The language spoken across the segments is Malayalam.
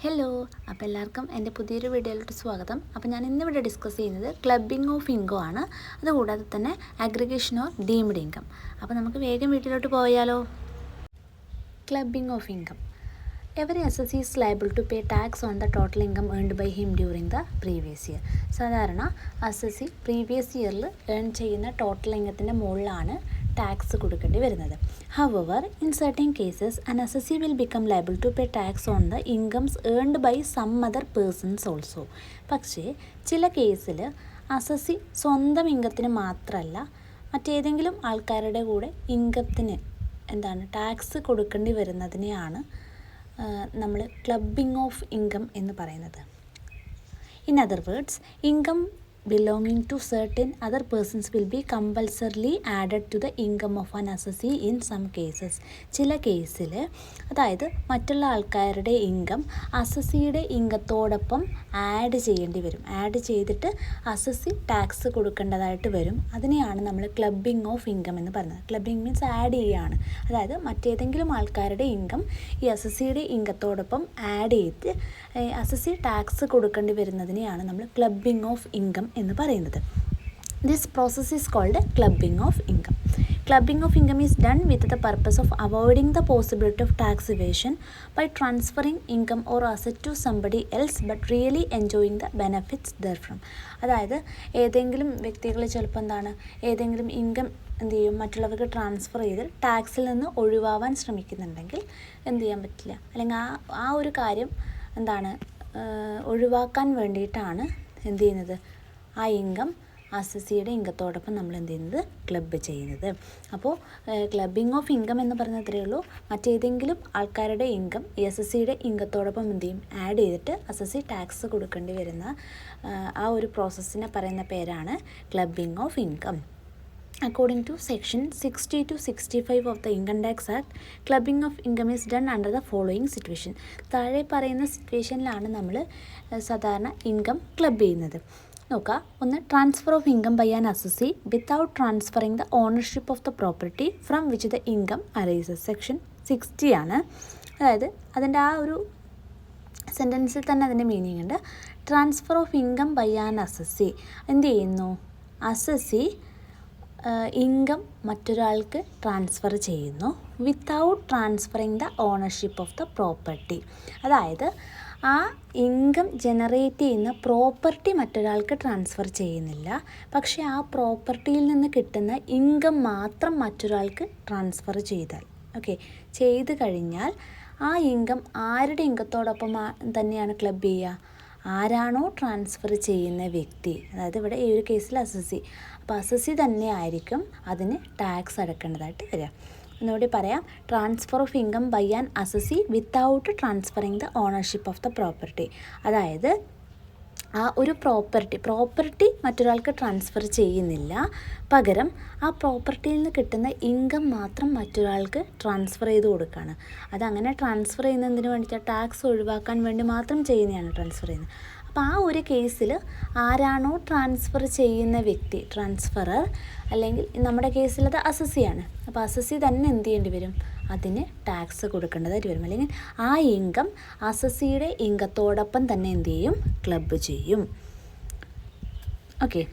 ഹലോ, അപ്പോൾ എല്ലാവർക്കും എൻ്റെ പുതിയൊരു വീഡിയോയിലോട്ട് സ്വാഗതം. അപ്പോൾ ഞാൻ ഇന്നിവിടെ ഡിസ്കസ് ചെയ്യുന്നത് ക്ലബിംഗ് ഓഫ് ഇൻകം ആണ്. അതുകൂടാതെ തന്നെ അഗ്രിഗേഷൻ ഓർ ഡീംഡ് ഇൻകം. അപ്പോൾ നമുക്ക് വേഗം വീട്ടിലോട്ട് പോയാലോ. Clubbing of income. Every assessee is liable to pay tax on the total income earned by him during the previous year. സാധാരണ അസസി പ്രീവിയസ് ഇയറിൽ ഏൺ ചെയ്യുന്ന ടോട്ടൽ ഇൻകത്തിൻ്റെ മുകളിലാണ് ടാക്സ് കൊടുക്കേണ്ടി വരുന്നത്. However, in certain cases, an assessee will become liable to pay tax on the incomes earned by some other persons also. പക്ഷേ ചില കേസിൽ അസസി സ്വന്തം ഇൻകത്തിന് മാത്രമല്ല മറ്റേതെങ്കിലും ആൾക്കാരുടെ കൂടെ ഇൻകത്തിന് ടാക്സ് കൊടുക്കേണ്ടി വരുന്നതിനെയാണ് നമ്മൾ ക്ലബിംഗ് ഓഫ് ഇൻകം എന്ന് പറയുന്നത്. In other words, income belonging to certain other persons will be compulsorily added to the income of an assessee in some cases. ചില കേസിൽ അതായത് മറ്റുള്ള ആൾക്കാരുടെ ഇൻകം അസസ്സിയുടെ ഇൻകത്തോടൊപ്പം ആഡ് ചെയ്യേണ്ടി വരും. ആഡ് ചെയ്തിട്ട് അസസ്സി ടാക്സ് കൊടുക്കേണ്ടതായിട്ട് വരും. അതിനെയാണ് നമ്മൾ ക്ലബിംഗ് ഓഫ് ഇൻകം എന്ന് പറയുന്നത്. ക്ലബിംഗ് മീൻസ് ആഡ് ചെയ്യുകയാണ്. അതായത് മറ്റേതെങ്കിലും ആൾക്കാരുടെ ഇൻകം ഈ അസസ്സിയുടെ ഇൻകത്തോടൊപ്പം ആഡ് ചെയ്ത് അസസ്സി ടാക്സ് കൊടുക്കേണ്ടി വരുന്നതിനെയാണ് നമ്മൾ ക്ലബിംഗ് ഓഫ് ഇൻകം എന്ന് പറയുന്നത്. This process is called clubbing of income. Clubbing of income is done with the purpose of avoiding the possibility of tax evasion by transferring income or asset to somebody else but really enjoying the benefits therefrom. അതായത് ഏതെങ്കിലും വ്യക്തികൾ ചിലപ്പോൾ ഏതെങ്കിലും ഇൻകം മറ്റുള്ളവർക്ക് ട്രാൻസ്ഫർ ചെയ്ത് ടാക്സിൽ നിന്ന് ഒഴിവാവാൻ ശ്രമിക്കുന്നുണ്ടെങ്കിൽ എന്ത് ചെയ്യാൻ പറ്റില്ല, അല്ലെങ്കിൽ ആ ഒരു കാര്യം ഒഴിവാക്കാൻ വേണ്ടിയിട്ടാണ് എന്ത് ചെയ്യുന്നത്, ആ ഇൻകം അസസ്സിയുടെ ഇൻകത്തോടൊപ്പം നമ്മൾ എന്ത് ചെയ്യുന്നത്, ക്ലബ്ബ് ചെയ്യുന്നത്. അപ്പോൾ ക്ലബിംഗ് ഓഫ് ഇൻകം എന്ന് പറയുന്നത് അത്രയേ ഉള്ളൂ. മറ്റേതെങ്കിലും ആൾക്കാരുടെ ഇൻകം ഈ അസസ്സിയുടെ ഇൻകത്തോടൊപ്പം എന്ത് ചെയ്യും, ആഡ് ചെയ്തിട്ട് അസസ്സി ടാക്സ് കൊടുക്കേണ്ടി വരുന്ന ആ ഒരു പ്രോസസ്സിനെ പറയുന്ന പേരാണ് clubbing of income. According to section 60 to 65 of the Income Tax Act, clubbing of income is done under the following situation. താഴെ പറയുന്ന സിറ്റുവേഷനിലാണ് നമ്മൾ സാധാരണ ഇൻകം ക്ലബ് ചെയ്യുന്നത്. നോക്കുക, ഒന്ന്, transfer of income by an assessee without transferring the ownership of the property from which the income arises. Section 60 ആണ്. അതായത് അതിൻ്റെ ആ ഒരു സെൻറ്റൻസിൽ തന്നെ അതിൻ്റെ മീനിങ് ഉണ്ട്. Transfer of income by an assessee എന്ത് ചെയ്യുന്നു, അസസി ഇൻകം മറ്റൊരാൾക്ക് ട്രാൻസ്ഫർ ചെയ്യുന്നു without transferring the ownership of the property. അതായത് ആ ഇൻകം ജനറേറ്റ് ചെയ്യുന്ന പ്രോപ്പർട്ടി മറ്റൊരാൾക്ക് ട്രാൻസ്ഫർ ചെയ്യുന്നില്ല, പക്ഷേ ആ പ്രോപ്പർട്ടിയിൽ നിന്ന് കിട്ടുന്ന ഇൻകം മാത്രം മറ്റൊരാൾക്ക് ട്രാൻസ്ഫർ ചെയ്ത് കഴിഞ്ഞാൽ ആ ഇൻകം ആരുടെ ഇൻകത്തോടൊപ്പം തന്നെയാണ് ക്ലബ് ചെയ്യുക, ആരാണോ ട്രാൻസ്ഫർ ചെയ്യുന്ന വ്യക്തി, അതായത് ഇവിടെ ഈ ഒരു കേസിൽ അസസി. അപ്പോൾ അസസി തന്നെ ആയിരിക്കും അതിന് ടാക്സ് അടക്കേണ്ടതായിട്ട് വരിക. ഒന്നുകൂടി പറയാം, transfer of income by an assessee without transferring the ownership of the property. അതായത് ആ ഒരു പ്രോപ്പർട്ടി മറ്റൊരാൾക്ക് ട്രാൻസ്ഫർ ചെയ്യുന്നില്ല, പകരം ആ പ്രോപ്പർട്ടിയിൽ നിന്ന് കിട്ടുന്ന ഇൻകം മാത്രം മറ്റൊരാൾക്ക് ട്രാൻസ്ഫർ ചെയ്ത് കൊടുക്കുകയാണ്. അതങ്ങനെ ട്രാൻസ്ഫർ ചെയ്യുന്നതിന് വേണ്ടിയിട്ട് ടാക്സ് ഒഴിവാക്കാൻ വേണ്ടി മാത്രം ചെയ്യുന്നതാണ് ട്രാൻസ്ഫർ ചെയ്യുന്നത്. അപ്പോൾ ആ ഒരു കേസിൽ ആരാണോ ട്രാൻസ്ഫർ ചെയ്യുന്ന വ്യക്തി, ട്രാൻസ്ഫറർ, അല്ലെങ്കിൽ നമ്മുടെ കേസിൽ അത് അസസ്സിയാണ്. അപ്പോൾ അസസ്സി തന്നെ എന്ത് ചെയ്യേണ്ടി വരും, അതിന് ടാക്സ് കൊടുക്കേണ്ടതായിട്ട് വരും. അല്ലെങ്കിൽ ആ ഇൻകം അസസ്സിയുടെ ഇൻകത്തോടൊപ്പം തന്നെ എന്ത് ചെയ്യും, ക്ലബ്ബ് ചെയ്യും. ഓക്കെ,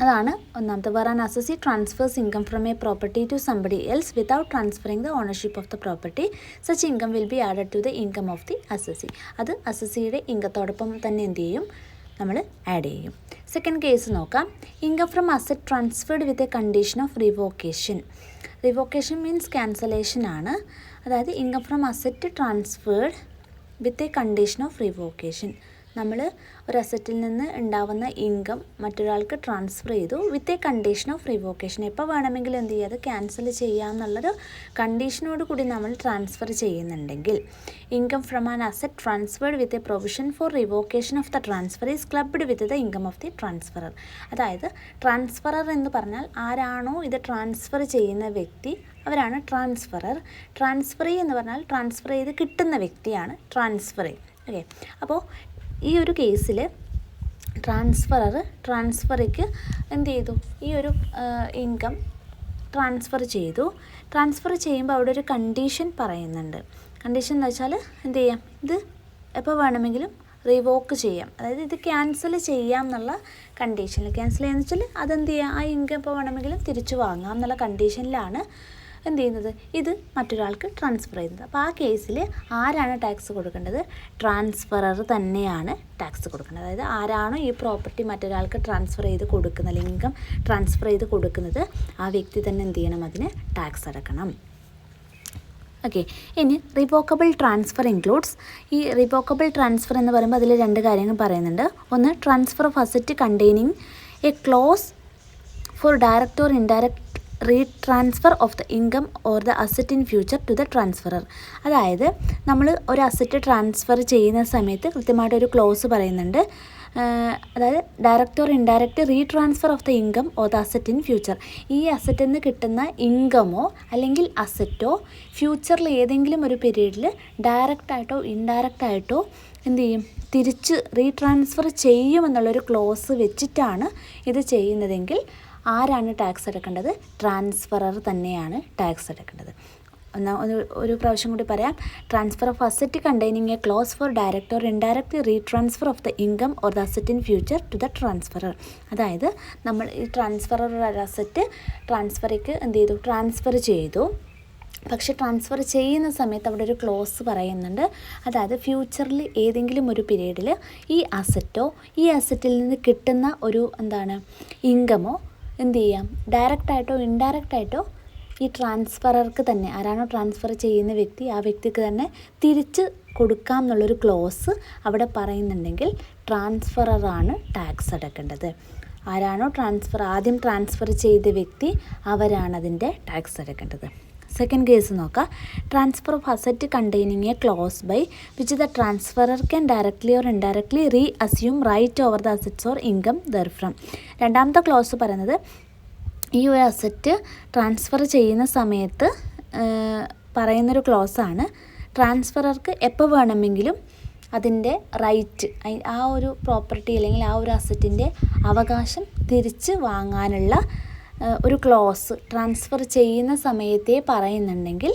അതാണ് ഒന്നാമത്തെ. Where an assessee transfers income from a property to somebody else without transferring the ownership of the property such income will be added to the income of the assessee. അത് അസസ്സിയുടെ ഇൻകത്തോടൊപ്പം തന്നെ എന്ത് ചെയ്യും, നമ്മൾ ആഡ് ചെയ്യും. സെക്കൻഡ് കേസ് നോക്കാം. Income from asset transferred with a condition of revocation. Revocation means cancellation ആണ്. അതായത് income from asset transferred with a condition of revocation. നമ്മൾ ഒരു അസറ്റിൽ നിന്ന് ഉണ്ടാവുന്ന ഇൻകം മറ്റൊരാൾക്ക് ട്രാൻസ്ഫർ ചെയ്തു വിത്ത് എ കണ്ടീഷൻ ഓഫ് റിവോക്കേഷൻ. എപ്പോൾ വേണമെങ്കിലും എന്ത് ചെയ്യുക, അത് ക്യാൻസൽ ചെയ്യാമെന്നുള്ളൊരു കണ്ടീഷനോട് കൂടി നമ്മൾ ട്രാൻസ്ഫർ ചെയ്യുന്നുണ്ടെങ്കിൽ income from an asset transferred with A provision for revocation of the transfer is clubbed with the income of the transferor. അതായത് ട്രാൻസ്ഫറർ എന്ന് പറഞ്ഞാൽ ആരാണോ ഇത് ട്രാൻസ്ഫർ ചെയ്യുന്ന വ്യക്തി, അവരാണ് ട്രാൻസ്ഫറർ. ട്രാൻസ്ഫറി എന്ന് പറഞ്ഞാൽ ട്രാൻസ്ഫർ ചെയ്ത് കിട്ടുന്ന വ്യക്തിയാണ് ട്രാൻസ്ഫറി. ഓക്കെ, അപ്പോൾ ഈ ഒരു കേസിൽ ട്രാൻസ്ഫറിക്ക് എന്ത് ചെയ്തു, ഈ ഒരു ഇൻകം ട്രാൻസ്ഫർ ചെയ്യുമ്പോൾ അവിടെ ഒരു കണ്ടീഷൻ പറയുന്നുണ്ട്. കണ്ടീഷൻ എന്ന് വെച്ചാൽ എന്ത് ചെയ്യാം, ഇത് എപ്പോൾ വേണമെങ്കിലും റിവോക്ക് ചെയ്യാം. അതായത് ഇത് ക്യാൻസൽ ചെയ്യാം എന്നുള്ള കണ്ടീഷനിൽ. ക്യാൻസൽ ചെയ്യാന്ന് വെച്ചാൽ അതെന്ത് ചെയ്യാം, ആ ഇൻകം എപ്പോൾ വേണമെങ്കിലും തിരിച്ചു വാങ്ങാം എന്നുള്ള കണ്ടീഷനിലാണ് എന്ത് ചെയ്യുന്നത്, ഇത് മറ്റൊരാൾക്ക് ട്രാൻസ്ഫർ ചെയ്യുന്നത്. അപ്പോൾ ആ കേസിൽ ആരാണ് ടാക്സ് കൊടുക്കേണ്ടത്? ട്രാൻസ്ഫറർ തന്നെയാണ് ടാക്സ് കൊടുക്കേണ്ടത്. അതായത് ആരാണോ ഈ പ്രോപ്പർട്ടി മറ്റൊരാൾക്ക് ട്രാൻസ്ഫർ ചെയ്ത് കൊടുക്കുന്നത്, അല്ലെങ്കിൽ ഇൻകം ട്രാൻസ്ഫർ ചെയ്ത് കൊടുക്കുന്നത്, ആ വ്യക്തി തന്നെ എന്ത് ചെയ്യണം, അതിന് ടാക്സ് അടക്കണം. ഓക്കെ. ഇനി റിവോക്കബിൾ ട്രാൻസ്ഫർ ഇൻക്ലൂഡ്സ്. ഈ റിവോക്കബിൾ ട്രാൻസ്ഫർ എന്ന് പറയുമ്പോൾ അതിൽ 2 കാര്യങ്ങൾ പറയുന്നുണ്ട്. ഒന്ന്, transfer of asset containing a clause for direct or indirect retransfer of the income or the asset in future to the transferor. അതായത് നമ്മൾ ഒരു അസറ്റ് ട്രാൻസ്ഫർ ചെയ്യുന്ന സമയത്ത് കൃത്യമായിട്ടൊരു ക്ലോസ് പറയുന്നുണ്ട്. അതായത് direct or indirect retransfer of the income or the asset in future. ഈ അസറ്റിൽ നിന്ന് കിട്ടുന്ന ഇൻകമോ അല്ലെങ്കിൽ അസറ്റോ ഫ്യൂച്ചറിൽ ഏതെങ്കിലും ഒരു പീരീഡിൽ ഡയറക്റ്റായിട്ടോ ഇൻഡയറക്റ്റായിട്ടോ എന്ത് ചെയ്യും, തിരിച്ച് റീട്രാൻസ്ഫർ ചെയ്യുമെന്നുള്ളൊരു ക്ലോസ് വെച്ചിട്ടാണ് ഇത് ചെയ്യുന്നതെങ്കിൽ ആരാണ് ടാക്സ് അടക്കേണ്ടത്? ട്രാൻസ്ഫറർ തന്നെയാണ് ടാക്സ് അടക്കേണ്ടത്. ഒരു പ്രാവശ്യം കൂടി പറയാം. Transfer of asset containing a clause for direct or indirect retransfer of the income or the asset in future to the transferor. അതായത് നമ്മൾ ഈ ട്രാൻസ്ഫറർ അസറ്റ് ട്രാൻസ്ഫറിക്ക് എന്ത് ചെയ്തു, ട്രാൻസ്ഫർ ചെയ്തു. പക്ഷെ ട്രാൻസ്ഫർ ചെയ്യുന്ന സമയത്ത് അവിടെ ഒരു ക്ലോസ് പറയുന്നുണ്ട്. അതായത് ഫ്യൂച്ചറിൽ ഏതെങ്കിലും ഒരു പീരീഡിൽ ഈ അസറ്റോ ഈ അസറ്റിൽ നിന്ന് കിട്ടുന്ന ഒരു ഇൻകമോ എന്ത് ചെയ്യാം, ഡയറക്റ്റായിട്ടോ ഇൻഡയറക്റ്റായിട്ടോ ഈ ട്രാൻസ്ഫറർക്ക് തന്നെ, ആരാണോ ട്രാൻസ്ഫർ ചെയ്യുന്ന വ്യക്തി, ആ വ്യക്തിക്ക് തന്നെ തിരിച്ച് കൊടുക്കാം എന്നുള്ളൊരു ക്ലോസ് അവിടെ പറയുന്നുണ്ടെങ്കിൽ ട്രാൻസ്ഫററാണ് ടാക്സ് അടക്കേണ്ടത്. ആരാണോ ആദ്യം ട്രാൻസ്ഫർ ചെയ്ത വ്യക്തി, അവരാണതിൻ്റെ ടാക്സ് അടക്കേണ്ടത്. സെക്കൻഡ് കേസ് നോക്കാം. Transfer of asset containing a clause by which the transferor can directly or indirectly reassume right over the assets or income therefrom. രണ്ടാമത്തെ ക്ലോസ് പറയുന്നത് ഈ ഒരു അസറ്റ് ട്രാൻസ്ഫർ ചെയ്യുന്ന സമയത്ത് പറയുന്നൊരു ക്ലോസാണ്. ട്രാൻസ്ഫറർക്ക് എപ്പോൾ വേണമെങ്കിലും അതിൻ്റെ റൈറ്റ്, ആ ഒരു പ്രോപ്പർട്ടി അല്ലെങ്കിൽ ആ ഒരു അസറ്റിൻ്റെ അവകാശം തിരിച്ച് വാങ്ങാനുള്ള ഒരു ക്ലോസ് ട്രാൻസ്ഫർ ചെയ്യുന്ന സമയത്തേ പറയുന്നുണ്ടെങ്കിൽ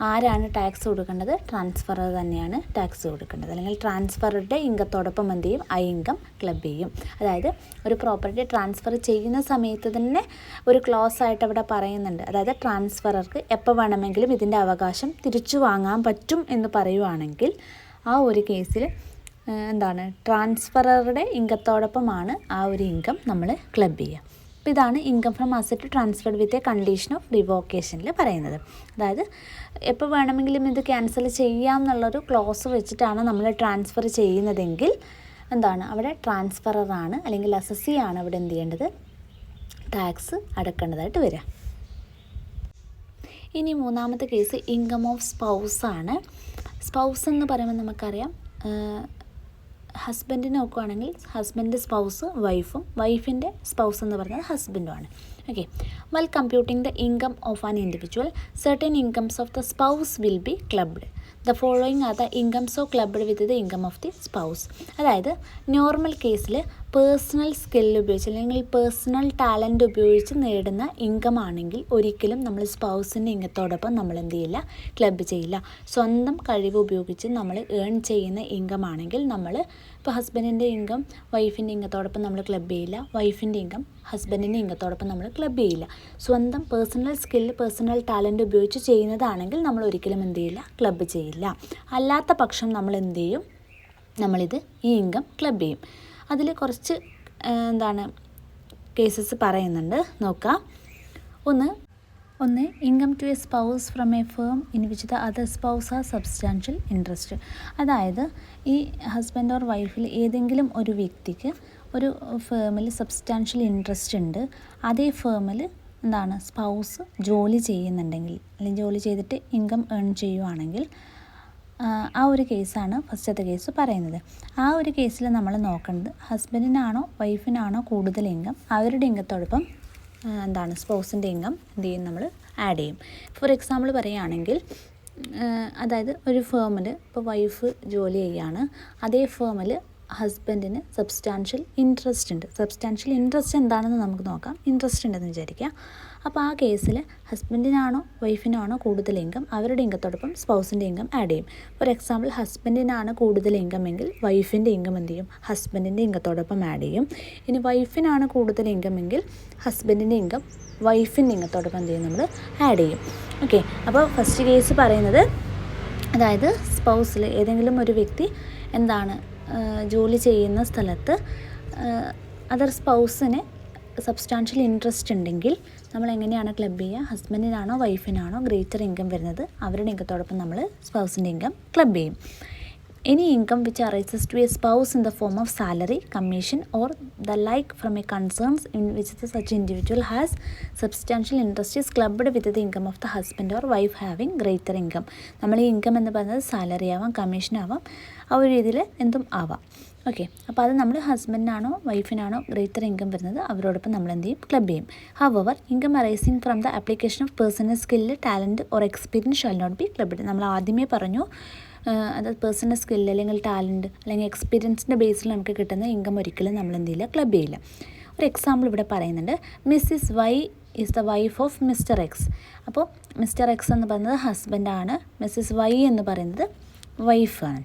ആരാണ് ടാക്സ് കൊടുക്കേണ്ടത്? ട്രാൻസ്ഫറർ തന്നെയാണ് ടാക്സ് കൊടുക്കേണ്ടത്. അല്ലെങ്കിൽ ട്രാൻസ്ഫറുടെ ഇൻകത്തോടൊപ്പം എന്ത് ചെയ്യും, ആ ഇൻകം ക്ലബ് ചെയ്യും. അതായത് ഒരു പ്രോപ്പർട്ടി ട്രാൻസ്ഫർ ചെയ്യുന്ന സമയത്ത് തന്നെ ഒരു ക്ലോസ് ആയിട്ട് അവിടെ പറയുന്നുണ്ട്. അതായത് ട്രാൻസ്ഫറർക്ക് എപ്പോൾ വേണമെങ്കിലും ഇതിൻ്റെ അവകാശം തിരിച്ചു വാങ്ങാൻ പറ്റും എന്ന് പറയുവാണെങ്കിൽ ആ ഒരു കേസിൽ ട്രാൻസ്ഫററുടെ ഇൻകത്തോടൊപ്പമാണ് ആ ഒരു ഇൻകം നമ്മൾ ക്ലബ് ചെയ്യുക. അപ്പോൾ ഇതാണ് income from asset transferred with a condition of റിവോക്കേഷനിൽ പറയുന്നത്. അതായത് എപ്പോൾ വേണമെങ്കിലും ഇത് ക്യാൻസൽ ചെയ്യാം എന്നുള്ളൊരു ക്ലോസ് വെച്ചിട്ടാണ് നമ്മൾ ട്രാൻസ്ഫർ ചെയ്യുന്നതെങ്കിൽ അവിടെ ട്രാൻസ്ഫററാണ് അല്ലെങ്കിൽ അസസ്സിയാണ് അവിടെ എന്ത് ചെയ്യേണ്ടത്, ടാക്സ് അടക്കേണ്ടതായിട്ട് വരിക. ഇനി മൂന്നാമത്തെ കേസ് ഇൻകം ഓഫ് സ്പൗസാണ്. സ്പൗസ് എന്ന് പറയുമ്പോൾ നമുക്കറിയാം, ഹസ്ബൻഡിനെ നോക്കുകയാണെങ്കിൽ ഹസ്ബൻഡ് സ്പൗസ് വൈഫും, വൈഫിൻ്റെ സ്പൗസ് എന്ന് പറയുന്നത് ഹസ്ബൻഡുമാണ്. Okay. While computing the income of an individual, certain incomes of the spouse will be clubbed. The following are the incomes of clubbed with the income of the spouse. അതായത് നോർമൽ കേസിൽ പേഴ്സണൽ സ്കിൽ ഉപയോഗിച്ച് അല്ലെങ്കിൽ പേഴ്സണൽ ടാലൻറ്റ് ഉപയോഗിച്ച് നേടുന്ന ഇൻകം ആണെങ്കിൽ ഒരിക്കലും നമ്മൾ സ്പൗസിൻ്റെ ഇൻകത്തോടൊപ്പം നമ്മൾ എന്ത് ചെയ്യില്ല, ക്ലബ്ബ് ചെയ്യില്ല. സ്വന്തം കഴിവ് ഉപയോഗിച്ച് നമ്മൾ ഏൺ ചെയ്യുന്ന ഇൻകം ആണെങ്കിൽ നമ്മൾ ഇപ്പോൾ ഹസ്ബൻഡിൻ്റെ ഇൻകം വൈഫിൻ്റെ ഇൻകത്തോടൊപ്പം നമ്മൾ ക്ലബ്ബ് ചെയ്യില്ല, വൈഫിൻ്റെ ഇൻകം ഹസ്ബൻഡിൻ്റെ ഇൻകത്തോടൊപ്പം നമ്മൾ ക്ലബ്ബ് ചെയ്യില്ല. സ്വന്തം പേഴ്സണൽ സ്കിൽ, പേഴ്സണൽ ടാലൻറ്റ് ഉപയോഗിച്ച് ചെയ്യുന്നതാണെങ്കിൽ നമ്മൾ ഒരിക്കലും എന്ത് ചെയ്യില്ല, ക്ലബ്ബ് ചെയ്യില്ല. അല്ലാത്ത പക്ഷം നമ്മൾ എന്ത് ചെയ്യും, നമ്മളിത് ഈ ഇൻകം ക്ലബ്ബ് ചെയ്യും. അതിൽ കുറച്ച് കേസസ് പറയുന്നുണ്ട്, നോക്കാം. ഒന്ന് income to a spouse from a firm in which the other spouse are substantial interest. അതായത് ഈ ഹസ്ബൻഡ് ഓർ വൈഫിൽ ഏതെങ്കിലും ഒരു വ്യക്തിക്ക് ഒരു ഫേമിൽ സബ്സ്റ്റാൻഷ്യൽ ഇൻട്രസ്റ്റ് ഉണ്ട്. അതേ ഫേമിൽ സ്പൗസ് ജോലി ചെയ്യുന്നുണ്ടെങ്കിൽ അല്ലെങ്കിൽ ജോലി ചെയ്തിട്ട് ഇൻകം ഏൺ ചെയ്യുവാണെങ്കിൽ ആ ഒരു കേസാണ് ഫസ്റ്റത്തെ കേസ് പറയുന്നത്. ആ ഒരു കേസിൽ നമ്മൾ നോക്കേണ്ടത് ഹസ്ബൻഡിനാണോ വൈഫിനാണോ കൂടുതൽ ഇൻകം, അവരുടെ ഇൻകത്തോടൊപ്പം സ്പൗസിൻ്റെ ഇൻകം എന്ത് ചെയ്യും, നമ്മൾ ആഡ് ചെയ്യും. ഫോർ എക്സാമ്പിൾ പറയുകയാണെങ്കിൽ, അതായത് ഒരു ഫേമിൽ ഇപ്പോൾ വൈഫ് ജോലി ചെയ്യുകയാണ്, അതേ ഫേമിൽ ഹസ്ബൻഡിന് സബ്സ്റ്റാൻഷ്യൽ ഇൻട്രസ്റ്റ് ഉണ്ട്. സബ്സ്റ്റാൻഷ്യൽ ഇൻട്രസ്റ്റ് എന്താണെന്ന് നമുക്ക് നോക്കാം. ഇൻട്രസ്റ്റ് ഉണ്ടെന്ന് വിചാരിക്കുക. അപ്പോൾ ആ കേസിൽ ഹസ്ബൻഡിനാണോ വൈഫിനാണോ കൂടുതൽ ഇൻകം, അവരുടെ ഇൻകത്തോടൊപ്പം സ്പൗസിൻ്റെ ഇൻകം ആഡ് ചെയ്യും. ഫോർ എക്സാമ്പിൾ, ഹസ്ബൻഡിനാണ് കൂടുതൽ ഇൻകം എങ്കിൽ വൈഫിൻ്റെ ഇൻകം എന്ത് ചെയ്യും? ഹസ്ബൻഡിൻ്റെ ഇൻകത്തോടൊപ്പം ആഡ് ചെയ്യും. ഇനി വൈഫിനാണ് കൂടുതൽ ഇൻകം എങ്കിൽ ഹസ്ബൻഡിൻ്റെ ഇൻകം വൈഫിൻ്റെ ഇൻകത്തോടൊപ്പം എന്ത് ചെയ്യും? നമ്മൾ ആഡ് ചെയ്യും. ഓക്കെ. അപ്പോൾ ഫസ്റ്റ് കേസ് പറയുന്നത്, അതായത് സ്പൗസിൽ ഏതെങ്കിലും ഒരു വ്യക്തി എന്താണ് ജോലി ചെയ്യുന്ന സ്ഥലത്ത് അതർ സ്പൗസിന് സബ്സ്റ്റാൻഷ്യൽ ഇൻട്രസ്റ്റ് ഉണ്ടെങ്കിൽ നമ്മൾ എങ്ങനെയാണ് ക്ലബ് ചെയ്യുക? ഹസ്ബൻഡിനാണോ വൈഫിനാണോ ഗ്രേറ്റർ ഇൻകം വരുന്നത്, അവരുടെ ഇൻകത്തോടൊപ്പം നമ്മൾ സ്പൗസിൻ്റെ ഇൻകം ക്ലബ് ചെയ്യും. Any income which arises to a spouse in the form of salary, commission or the like from a concerns in which such individual has substantial interest is clubbed with the income of the husband or wife having greater income. നമ്മൾ ഈ ഇൻകം എന്ന് പറയുന്നത് സാലറി ആവാം, കമ്മീഷൻ ആവാം, ആ ഒരു രീതിയിൽ എന്തും ആവാം. ഓക്കെ. അപ്പോൾ അത് നമ്മൾ ഹസ്ബൻഡിനാണോ വൈഫിനാണോ ഗ്രേറ്റർ ഇൻകം വരുന്നത്, അവരോടൊപ്പം നമ്മൾ എന്ത് ചെയ്യും? ക്ലബ് ചെയ്യും. However income arising from the application of personal skill, talent or experience shall not be clubbed. നമ്മൾ ആദ്യമേ പറഞ്ഞു, അതായത് പേഴ്സണൽ സ്കില്ല് അല്ലെങ്കിൽ ടാലൻറ്റ് അല്ലെങ്കിൽ എക്സ്പീരിയൻസിൻ്റെ ബേസിൽ നമുക്ക് കിട്ടുന്ന ഇൻകം ഒരിക്കലും നമ്മൾ എന്ത് ചെയ്യില്ല? ക്ലബ് ചെയ്യില്ല. ഒരു എക്സാമ്പിൾ ഇവിടെ പറയുന്നുണ്ട്. Mrs Y is the wife of Mr X. അപ്പോൾ മിസ്റ്റർ എക്സ് എന്ന് പറയുന്നത് ഹസ്ബൻഡാണ്, മിസ്സിസ് വൈ എന്ന് പറയുന്നത് വൈഫാണ്.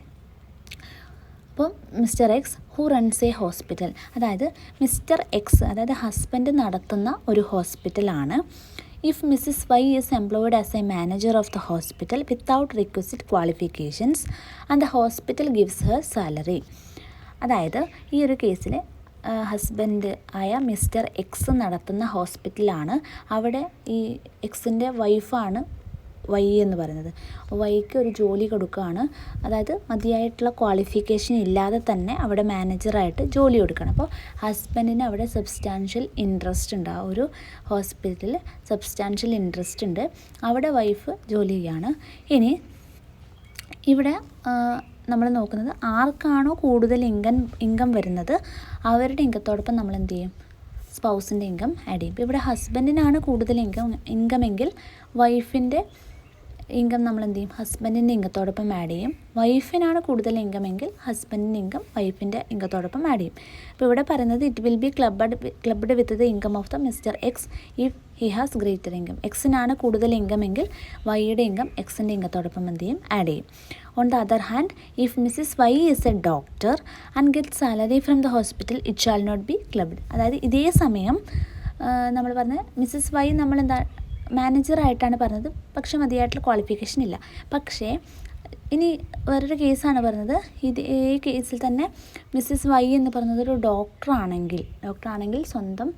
അപ്പോൾ Mr X who runs a hospital, അതായത് മിസ്റ്റർ എക്സ് അതായത് ഹസ്ബൻഡ് നടത്തുന്ന ഒരു ഹോസ്പിറ്റലാണ്. If Mrs. Y is employed as a manager of the hospital without requisite qualifications and the hospital gives her salary. അതായത് ഈ ഒരു കേസിൽ ഹസ്ബൻഡ് ആയ മിസ്റ്റർ എക്സ് നടത്തുന്ന ഹോസ്പിറ്റലാണ്. അവിടെ ഈ എക്സിൻ്റെ വൈഫാണ് വൈ എന്ന് പറയുന്നത്. വൈക്ക് ഒരു ജോലി കൊടുക്കുകയാണ്, അതായത് മതിയായിട്ടുള്ള ക്വാളിഫിക്കേഷൻ ഇല്ലാതെ തന്നെ അവിടെ മാനേജറായിട്ട് ജോലി കൊടുക്കണം. അപ്പോൾ ഹസ്ബൻഡിന് അവിടെ സബ്സ്റ്റാൻഷ്യൽ ഇൻട്രസ്റ്റ് ഉണ്ട്, ആ ഒരു ഹോസ്പിറ്റലിൽ സബ്സ്റ്റാൻഷ്യൽ ഇൻട്രസ്റ്റ് ഉണ്ട്, അവിടെ വൈഫ് ജോലി ചെയ്യുകയാണ്. ഇനി ഇവിടെ നമ്മൾ നോക്കുന്നത് ആർക്കാണോ കൂടുതൽ ഇൻകം വരുന്നത് അവരുടെ ഇൻകത്തോടൊപ്പം നമ്മൾ എന്ത് ചെയ്യും? സ്പൗസിൻ്റെ ഇൻകം ആഡ് ചെയ്യും. ഇപ്പോൾ ഇവിടെ ഹസ്ബൻഡിനാണ് കൂടുതൽ ഇൻകം എങ്കിൽ വൈഫിൻ്റെ ഇൻകം നമ്മൾ എന്ത് ചെയ്യും? ഹസ്ബൻഡിൻ്റെ ഇൻകത്തോടൊപ്പം ആഡ് ചെയ്യും. വൈഫിനാണ് കൂടുതൽ ഇൻകം എങ്കിൽ ഹസ്ബൻഡിൻ്റെ ഇൻകം വൈഫിൻ്റെ ഇൻകത്തോടൊപ്പം ആഡ് ചെയ്യും. അപ്പോൾ ഇവിടെ പറയുന്നത് it will be clubbed with the income of the mister X if he has greater income. എക്സിനാണ് കൂടുതൽ ഇൻകം എങ്കിൽ വൈയുടെ ഇൻകം എക്സിൻ്റെ ഇൻകത്തോടൊപ്പം എന്ത് ചെയ്യും? ആഡ് ചെയ്യും. On the other hand, if Mrs Y is a doctor and get salary from the hospital it shall not be clubbed. അതായത് ഇതേ സമയം നമ്മൾ പറഞ്ഞ മിസ്സിസ് വൈ നമ്മളെന്താ മാനേജറായിട്ടാണ് പറഞ്ഞത്, പക്ഷെ മതിയായിട്ടുള്ള ക്വാളിഫിക്കേഷൻ ഇല്ല. പക്ഷേ ഇനി വേറൊരു കേസാണ് പറഞ്ഞത്. ഈ കേസിൽ തന്നെ മിസ്സിസ് വൈ എന്ന് പറയുന്നത് ഒരു ഡോക്ടറാണെങ്കിൽ സ്വന്തം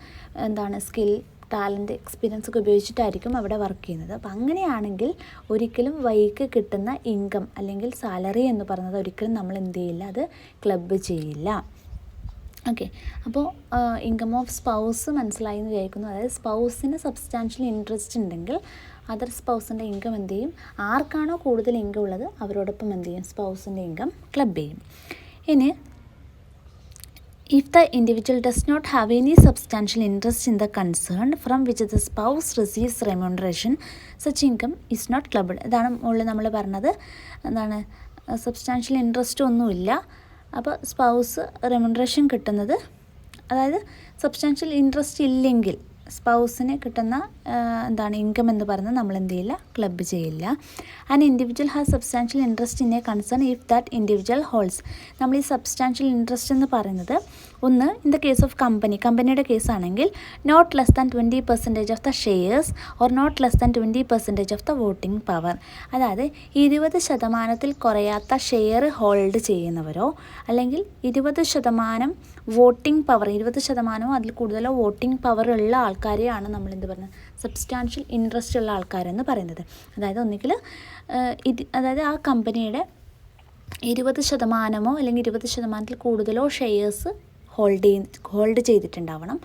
സ്കിൽ, ടാലൻറ്റ്, എക്സ്പീരിയൻസ് ഒക്കെ ഉപയോഗിച്ചിട്ടായിരിക്കും അവിടെ വർക്ക് ചെയ്യുന്നത്. അപ്പോൾ അങ്ങനെയാണെങ്കിൽ ഒരിക്കലും വൈക്ക് കിട്ടുന്ന ഇൻകം അല്ലെങ്കിൽ സാലറി എന്ന് പറയുന്നത് ഒരിക്കലും നമ്മൾ എന്ത് ചെയ്യില്ല? അത് ക്ലബ്ബ് ചെയ്യില്ല. ഓക്കെ. അപ്പോൾ ഇൻകം ഓഫ് സ്പൗസ് മനസ്സിലായി എന്ന് വിചാരിക്കുന്നു. അതായത് സ്പൗസിന് സബ്സ്റ്റാൻഷ്യൽ ഇൻട്രസ്റ്റ് ഉണ്ടെങ്കിൽ അതർ സ്പൗസിൻ്റെ ഇൻകം എന്ത് ചെയ്യും? ആർക്കാണോ കൂടുതൽ ഇൻകം ഉള്ളത് അവരോടൊപ്പം എന്ത് ചെയ്യും? സ്പൗസിൻ്റെ ഇൻകം ക്ലബ് ചെയ്യും. ഇനി if the individual does not have any substantial interest in the concern from which the spouse receives remuneration, such income is not clubbed. ഇതാണ് മുകളിൽ നമ്മൾ പറഞ്ഞത്. സബ്സ്റ്റാൻഷ്യൽ ഇൻട്രസ്റ്റ് ഒന്നുമില്ല, അപ്പോൾ സ്പൗസ് റെമുനറേഷൻ കിട്ടുന്നത്, അതായത് സബ്സ്റ്റാൻഷ്യൽ ഇൻട്രസ്റ്റ് ഇല്ലെങ്കിൽ സ്പൗസിന് കിട്ടുന്ന ഇൻകം എന്ന് പറയുന്നത് നമ്മൾ എന്ത് ചെയ്യില്ല? ക്ലബ്ബ് ചെയ്യില്ല. And individual has substantial interest in A concern if that individual holds. നമ്മൾ ഈ സബ്സ്റ്റാൻഷ്യൽ ഇൻട്രസ്റ്റ് എന്ന് പറയുന്നത് ഒന്ന് ഇൻ ദ കേസ് ഓഫ് കമ്പനിയുടെ കേസാണെങ്കിൽ not less than 20% of the shares or not less than 20% of the voting power. അതായത് 20% കുറയാത്ത ഷെയർ ഹോൾഡ് ചെയ്യുന്നവരോ അല്ലെങ്കിൽ 20% വോട്ടിംഗ് പവർ, 20% അതിൽ കൂടുതലോ വോട്ടിംഗ് പവർ ഉള്ള ആൾക്കാരെയാണ് നമ്മൾ എന്ത് പറയുന്നത്? സബ്സ്റ്റാൻഷ്യൽ ഇൻട്രസ്റ്റ് ഉള്ള ആൾക്കാരെന്ന് പറയുന്നത്. അതായത് ഒന്നുകിൽ അതായത് ആ കമ്പനിയുടെ 20% അല്ലെങ്കിൽ 20% കൂടുതലോ ഷെയർസ് ഹോൾഡ് ചെയ്തിട്ടുണ്ടാവണം,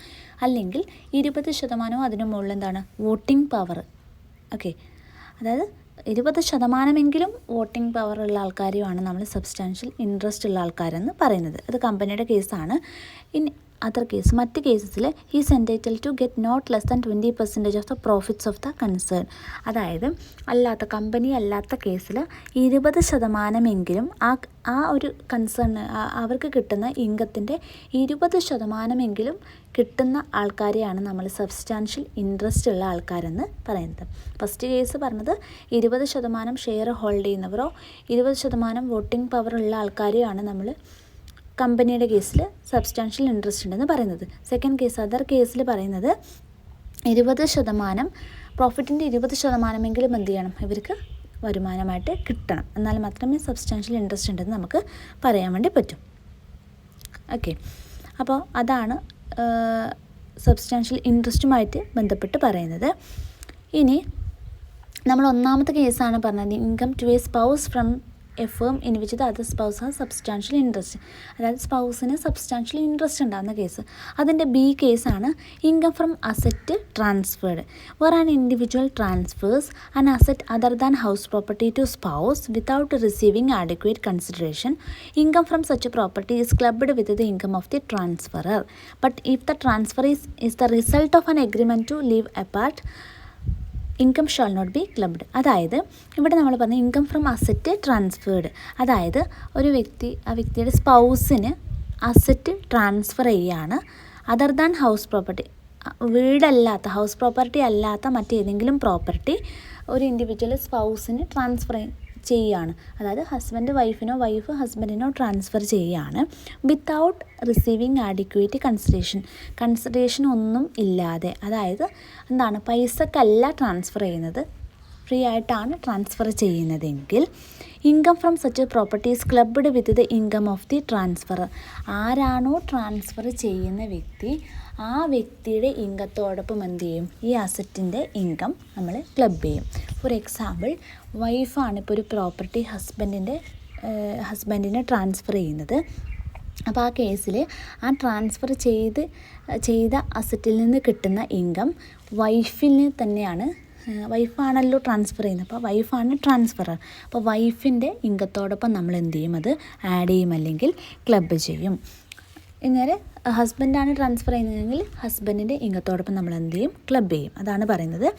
അല്ലെങ്കിൽ 20% അതിന് മുകളിൽ വോട്ടിംഗ് പവർ. ഓക്കെ. അതായത് 20% വോട്ടിംഗ് പവർ ഉള്ള ആൾക്കാരെയുമാണ് നമ്മൾ സബ്സ്റ്റാൻഷ്യൽ ഇൻട്രസ്റ്റ് ഉള്ള ആൾക്കാരെന്ന് പറയുന്നത്. അത് കമ്പനിയുടെ കേസാണ്. ഇനി അതർ കേസ് മറ്റ് കേസസിൽ he's entitled to get not less than 20% of the profits of the concern. അതായത് അല്ലാത്ത കമ്പനി അല്ലാത്ത കേസിൽ 20% ആ ഒരു കൺസേൺ അവർക്ക് കിട്ടുന്ന ഇൻകത്തിൻ്റെ 20% കിട്ടുന്ന ആൾക്കാരെയാണ് നമ്മൾ സബ്സ്റ്റാൻഷ്യൽ ഇൻട്രസ്റ്റ് ഉള്ള ആൾക്കാരെന്ന് പറയുന്നത്. ഫസ്റ്റ് കേസ് പറഞ്ഞത് 20% ഷെയർ ഹോൾഡ് ചെയ്യുന്നവരോ 20% വോട്ടിംഗ് പവർ ഉള്ള ആൾക്കാരെയാണ് നമ്മൾ കമ്പനിയുടെ കേസിൽ സബ്സ്റ്റാൻഷ്യൽ ഇൻട്രസ്റ്റ് ഉണ്ടെന്ന് പറയുന്നത്. സെക്കൻഡ് കേസ് അതർ കേസിൽ പറയുന്നത് 20% പ്രോഫിറ്റിൻ്റെ 20% എന്ത് ചെയ്യണം, ഇവർക്ക് വരുമാനമായിട്ട് കിട്ടണം. എന്നാൽ മാത്രമേ സബ്സ്റ്റാൻഷ്യൽ ഇൻട്രസ്റ്റ് ഉണ്ടെന്ന് നമുക്ക് പറയാൻ വേണ്ടി പറ്റും. ഓക്കെ, അപ്പോൾ അതാണ് സബ്സ്റ്റാൻഷ്യൽ ഇൻട്രസ്റ്റുമായിട്ട് ബന്ധപ്പെട്ട് പറയുന്നത്. ഇനി നമ്മൾ ഒന്നാമത്തെ കേസാണ് പറഞ്ഞത്, income to a spouse from a firm in which the other spouse has substantial interest. അതായത് സ്പൗസിന് സബ്സ്റ്റാൻഷ്യൽ ഇൻട്രസ്റ്റ് ഉണ്ടാകുന്ന കേസ്. അതിൻ്റെ ബി കേസാണ് income from asset transferred where an individual transfers an asset other than house property to spouse without receiving adequate consideration. Income from such property is clubbed with the income of the transferor. But if the transfer is the result of an agreement to leave apart, income shall not be clubbed. അതായത് ഇവിടെ നമ്മൾ പറഞ്ഞ ഇൻകം ഫ്രം അസറ്റ് ട്രാൻസ്ഫേർഡ്, അതായത് ഒരു വ്യക്തി ആ വ്യക്തിയുടെ സ്പൗസിന് അസറ്റ് ട്രാൻസ്ഫർ ചെയ്യുകയാണ് അതർ ദാൻ ഹൗസ് പ്രോപ്പർട്ടി, വീടല്ലാത്ത ഹൗസ് പ്രോപ്പർട്ടി അല്ലാത്ത മറ്റേതെങ്കിലും പ്രോപ്പർട്ടി ഒരു ഇൻഡിവിജ്വൽ സ്പൗസിന് ട്രാൻസ്ഫർ ചെയ്യുകയാണ്. അതായത് ഹസ്ബൻഡ് വൈഫിനോ വൈഫ് ഹസ്ബൻഡിനോ ട്രാൻസ്ഫർ ചെയ്യുകയാണ് വിത്തൗട്ട് റിസീവിങ് ആഡിക്വേറ്റ് കൺസിഡറേഷൻ ഒന്നും ഇല്ലാതെ. അതായത് എന്താണ്, പൈസക്കല്ല ട്രാൻസ്ഫർ ചെയ്യുന്നത്, ഫ്രീ ആയിട്ടാണ് ട്രാൻസ്ഫർ ചെയ്യുന്നതെങ്കിൽ income from such properties clubbed with the income of the transfer. ആരാണോ ട്രാൻസ്ഫർ ചെയ്യുന്ന വ്യക്തി ആ വ്യക്തിയുടെ ഇൻകത്തോടൊപ്പം എന്ത് ചെയ്യും, ഈ അസറ്റിൻ്റെ ഇൻകം നമ്മൾ ക്ലബ് ചെയ്യും. ഫോർ എക്സാമ്പിൾ, വൈഫാണ് ഇപ്പോൾ ഒരു പ്രോപ്പർട്ടി ഹസ്ബൻഡിനെ ട്രാൻസ്ഫർ ചെയ്യുന്നത്. അപ്പോൾ ആ കേസിൽ ആ ട്രാൻസ്ഫർ ചെയ്ത അസറ്റിൽ നിന്ന് കിട്ടുന്ന ഇൻകം വൈഫിന് തന്നെയാണ്. വൈഫാണല്ലോ ട്രാൻസ്ഫർ ചെയ്യുന്നത്, അപ്പോൾ വൈഫാണ് ട്രാൻസ്ഫറർ. അപ്പോൾ വൈഫിൻ്റെ ഇൻകത്തോടൊപ്പം നമ്മൾ എന്ത് ചെയ്യും, അത് ആഡ് ചെയ്യും അല്ലെങ്കിൽ ക്ലബ്ബ് ചെയ്യും. ഇങ്ങനെ ഹസ്ബൻഡാണ് ട്രാൻസ്ഫർ ചെയ്യുന്നതെങ്കിൽ ഹസ്ബൻഡിൻ്റെ ഇൻകത്തോടൊപ്പം നമ്മൾ എന്ത് ചെയ്യും, ക്ലബ്ബ് ചെയ്യും. അതാണ് പറയുന്നത്